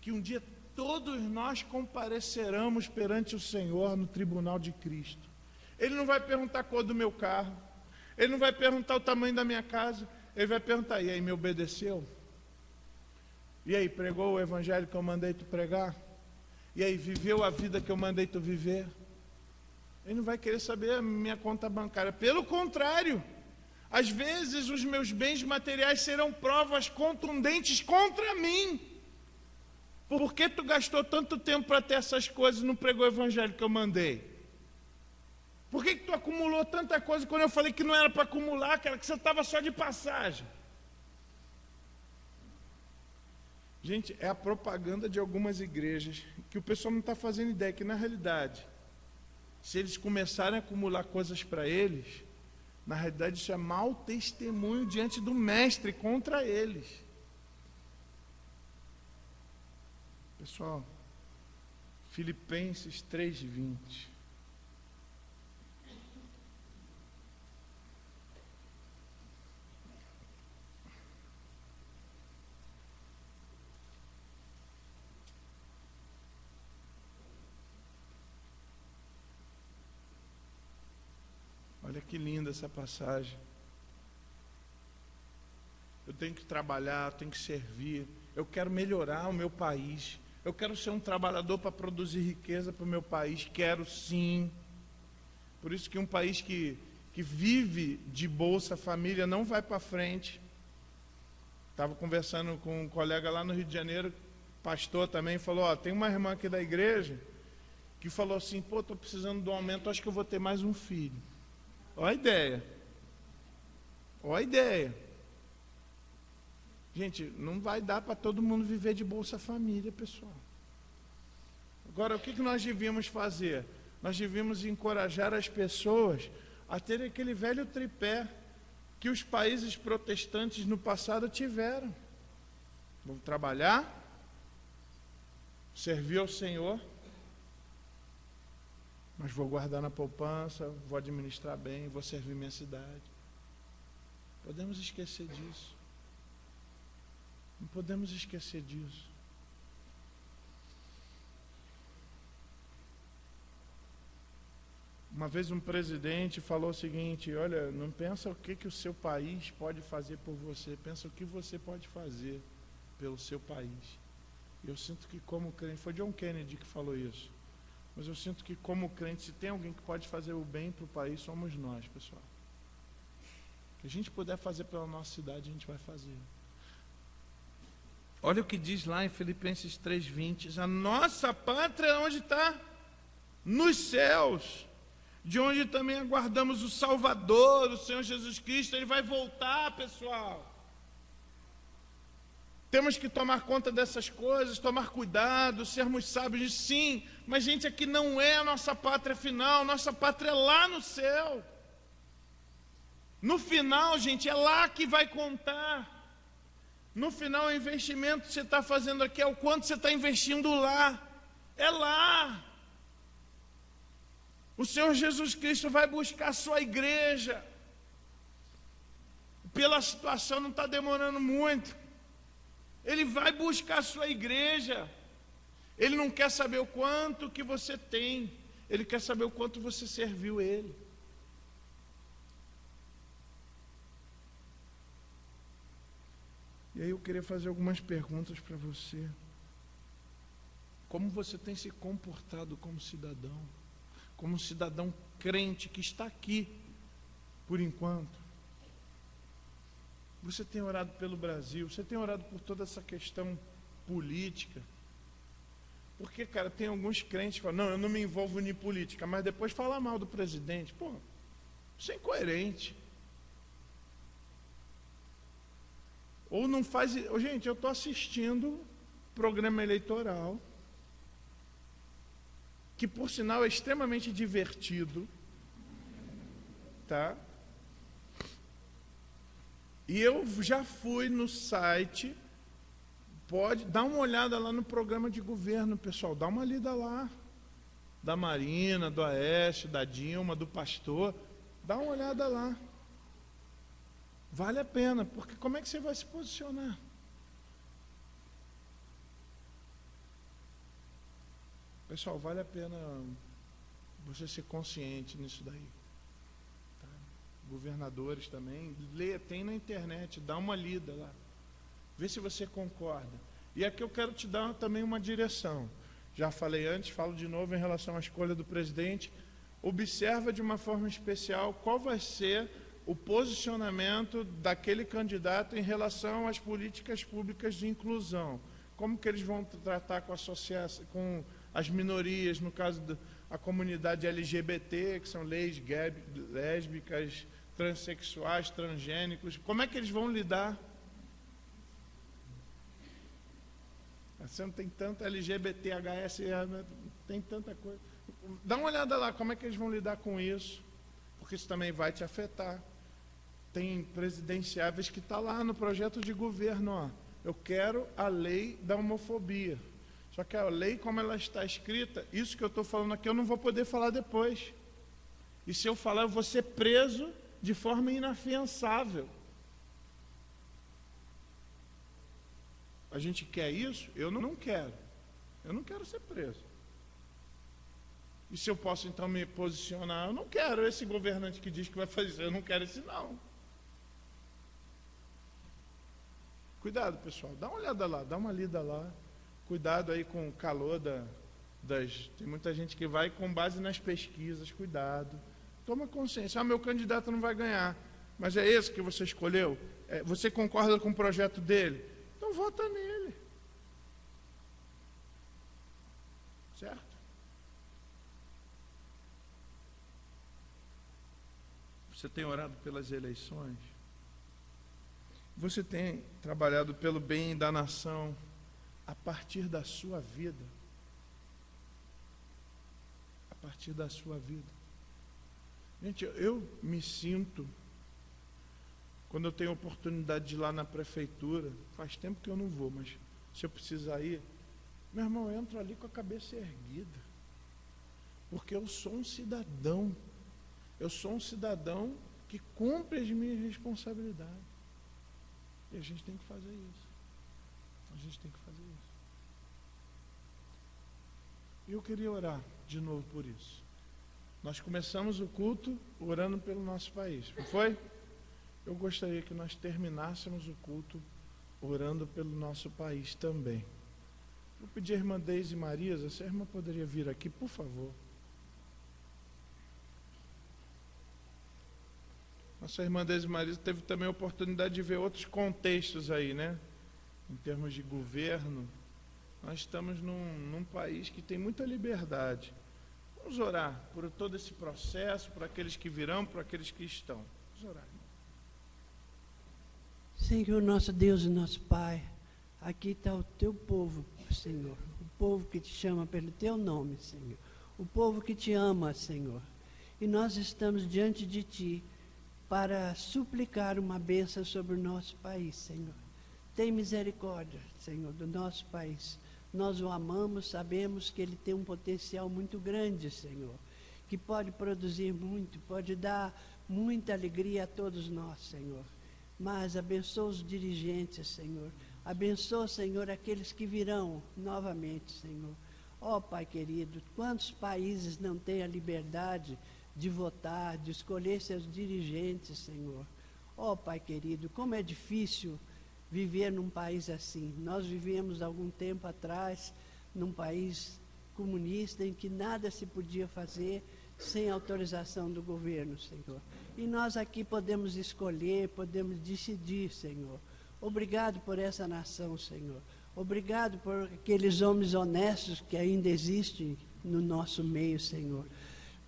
Que um dia todos nós compareceremos perante o Senhor no tribunal de Cristo. Ele não vai perguntar a cor do meu carro, Ele não vai perguntar o tamanho da minha casa, Ele vai perguntar, e aí, me obedeceu? E aí, pregou o evangelho que eu mandei tu pregar? E aí, viveu a vida que eu mandei tu viver? Ele não vai querer saber a minha conta bancária. Pelo contrário, às vezes os meus bens materiais serão provas contundentes contra mim. Por que tu gastou tanto tempo para ter essas coisas e não pregou o evangelho que eu mandei? Por que tu acumulou tanta coisa quando eu falei que não era para acumular, cara, que você estava só de passagem? Gente, é a propaganda de algumas igrejas que o pessoal não está fazendo ideia, que na realidade, se eles começarem a acumular coisas para eles, na realidade isso é mau testemunho diante do mestre contra eles. Pessoal, Filipenses 3:20. que linda essa passagem. Eu tenho que trabalhar, eu tenho que servir, eu quero melhorar o meu país, eu quero ser um trabalhador para produzir riqueza para o meu país, quero sim. Por isso que um país que vive de Bolsa Família não vai para frente. Estava conversando com um colega lá no Rio de Janeiro, pastor também, falou, ó, tem uma irmã aqui da igreja que falou assim, pô, estou precisando de um aumento, acho que eu vou ter mais um filho. Ó a ideia. Ó a ideia. Gente, não vai dar para todo mundo viver de Bolsa Família, pessoal. Agora, o que nós devíamos fazer? Nós devíamos encorajar as pessoas a terem aquele velho tripé que os países protestantes no passado tiveram. Vou trabalhar, servir ao Senhor, mas vou guardar na poupança, vou administrar bem, vou servir minha cidade. Podemos esquecer disso. Não podemos esquecer disso. Uma vez um presidente falou o seguinte, olha, não pensa o que o seu país pode fazer por você, pensa o que você pode fazer pelo seu país. Eu sinto que como crente, foi John Kennedy que falou isso, mas eu sinto que como crente, se tem alguém que pode fazer o bem para o país, somos nós, pessoal. O que a gente puder fazer pela nossa cidade, a gente vai fazer. Olha o que diz lá em Filipenses 3:20, a nossa pátria onde está? Nos céus, de onde também aguardamos o Salvador, o Senhor Jesus Cristo. Ele vai voltar, pessoal. Temos que tomar conta dessas coisas, tomar cuidado, sermos sábios, sim, mas gente, aqui não é a nossa pátria final, nossa pátria é lá no céu. No final, gente, é lá que vai contar. No final, o investimento que você está fazendo aqui é o quanto você está investindo lá. É lá. O Senhor Jesus Cristo vai buscar a sua igreja. Pela situação não está demorando muito. Ele vai buscar a sua igreja. Ele não quer saber o quanto que você tem. Ele quer saber o quanto você serviu Ele. E aí eu queria fazer algumas perguntas para você. Como você tem se comportado como cidadão? Como um cidadão crente que está aqui, por enquanto. Você tem orado pelo Brasil, você tem orado por toda essa questão política. Porque, cara, tem alguns crentes que falam, não, eu não me envolvo em política, mas depois fala mal do presidente. Pô, isso é incoerente. Ou não faz... Gente, eu estou assistindo programa eleitoral, que por sinal é extremamente divertido, tá? E eu já fui no site, pode dar uma olhada lá no programa de governo, pessoal, dá uma lida lá, da Marina, do Aécio, da Dilma, do pastor, dá uma olhada lá. Vale a pena, porque como é que você vai se posicionar? Pessoal, vale a pena você ser consciente nisso daí. Tá? Governadores também, lê, tem na internet, dá uma lida lá. Vê se você concorda. E aqui eu quero te dar também uma direção. Já falei antes, falo de novo em relação à escolha do presidente. Observa de uma forma especial qual vai ser o posicionamento daquele candidato em relação às políticas públicas de inclusão. Como que eles vão tratar com a associação, com as minorias, no caso da comunidade LGBT, que são leis lésbicas, transexuais, transgênicos. Como é que eles vão lidar? Você não tem tanta LGBT, HS, tem tanta coisa. Dá uma olhada lá, como é que eles vão lidar com isso? Porque isso também vai te afetar. Tem presidenciáveis que está lá no projeto de governo, ó. Eu quero a lei da homofobia. Só que a lei, como ela está escrita, isso que eu estou falando aqui, eu não vou poder falar depois. E se eu falar, eu vou ser preso de forma inafiançável. A gente quer isso? Eu não quero. Eu não quero ser preso. E se eu posso então me posicionar? Eu não quero esse governante que diz que vai fazer, eu não quero esse não. Cuidado, pessoal, dá uma olhada lá, dá uma lida lá. Cuidado aí com o calor tem muita gente que vai com base nas pesquisas, cuidado. Toma consciência, meu candidato não vai ganhar, mas é esse que você escolheu? Você concorda com o projeto dele? Então vota nele. Certo? Você tem orado pelas eleições? Você tem trabalhado pelo bem da nação a partir da sua vida? A partir da sua vida. Gente, eu me sinto, quando eu tenho oportunidade de ir lá na prefeitura, faz tempo que eu não vou, mas se eu precisar ir, meu irmão, eu entro ali com a cabeça erguida, porque eu sou um cidadão que cumpre as minhas responsabilidades. E a gente tem que fazer isso. E eu queria orar de novo por isso. Nós começamos o culto orando pelo nosso país, não foi? Eu gostaria que nós terminássemos o culto orando pelo nosso país também. Vou pedir à irmã Deise Marisa, se a irmã poderia vir aqui, por favor. Nossa irmã Deise Marisa teve também a oportunidade de ver outros contextos aí, né? Em termos de governo, nós estamos num país que tem muita liberdade. Vamos orar por todo esse processo, por aqueles que virão, por aqueles que estão. Vamos orar. Senhor, nosso Deus e nosso Pai, aqui está o teu povo, Senhor. O povo que te chama pelo teu nome, Senhor. O povo que te ama, Senhor. E nós estamos diante de ti para suplicar uma bênção sobre o nosso país, Senhor. Tem misericórdia, Senhor, do nosso país. Nós o amamos, sabemos que ele tem um potencial muito grande, Senhor, que pode produzir muito, pode dar muita alegria a todos nós, Senhor. Mas abençoa os dirigentes, Senhor. Abençoa, Senhor, aqueles que virão novamente, Senhor. Ó, Pai querido, quantos países não têm a liberdade de votar, de escolher seus dirigentes, Senhor. Ó, Pai querido, como é difícil viver num país assim. Nós vivemos algum tempo atrás num país comunista em que nada se podia fazer sem autorização do governo, Senhor. E nós aqui podemos escolher, podemos decidir, Senhor. Obrigado por essa nação, Senhor. Obrigado por aqueles homens honestos que ainda existem no nosso meio, Senhor.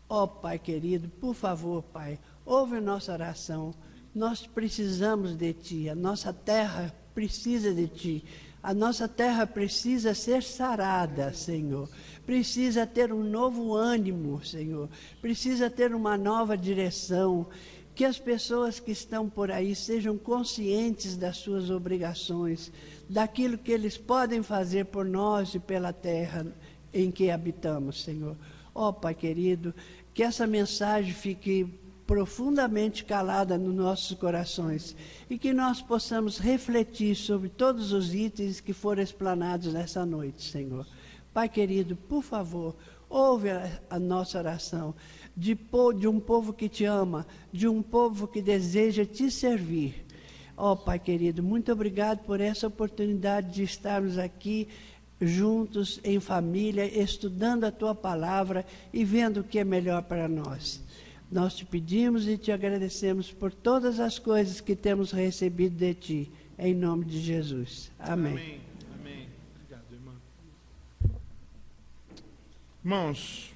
Ó, Pai querido, por favor, Pai, ouve a nossa oração. Nós precisamos de Ti, a nossa terra precisa de Ti. A nossa terra precisa ser sarada, Senhor. Precisa ter um novo ânimo, Senhor. Precisa ter uma nova direção. Que as pessoas que estão por aí sejam conscientes das suas obrigações, daquilo que eles podem fazer por nós e pela terra em que habitamos, Senhor. Ó, Pai querido, que essa mensagem fique profundamente calada nos nossos corações e que nós possamos refletir sobre todos os itens que foram explanados nessa noite, Senhor. Pai querido, por favor, ouve a nossa oração de um povo que te ama, de um povo que deseja te servir. Ó, Pai querido, muito obrigado por essa oportunidade de estarmos aqui juntos, em família, estudando a Tua palavra e vendo o que é melhor para nós. Nós te pedimos e te agradecemos por todas as coisas que temos recebido de Ti, em nome de Jesus. Amém. Amém. Amém. Obrigado, irmã. Irmãos,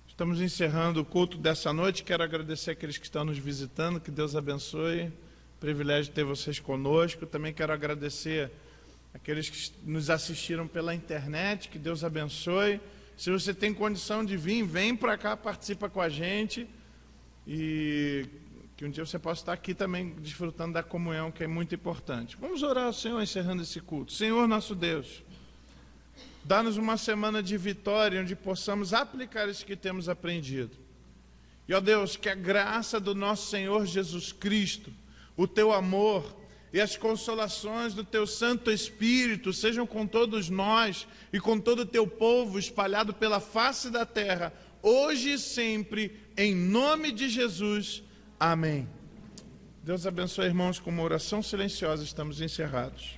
estamos encerrando o culto dessa noite. Quero agradecer aqueles que estão nos visitando, que Deus abençoe. Privilégio ter vocês conosco. Também quero agradecer aqueles que nos assistiram pela internet, que Deus abençoe. Se você tem condição de vir, vem para cá, participa com a gente e que um dia você possa estar aqui também desfrutando da comunhão, que é muito importante. Vamos orar ao Senhor encerrando esse culto. Senhor nosso Deus, dá-nos uma semana de vitória onde possamos aplicar isso que temos aprendido. E ó Deus, que a graça do nosso Senhor Jesus Cristo, o Teu amor, e as consolações do teu Santo Espírito sejam com todos nós e com todo o teu povo espalhado pela face da terra, hoje e sempre, em nome de Jesus. Amém. Deus abençoe, irmãos, com uma oração silenciosa estamos encerrados.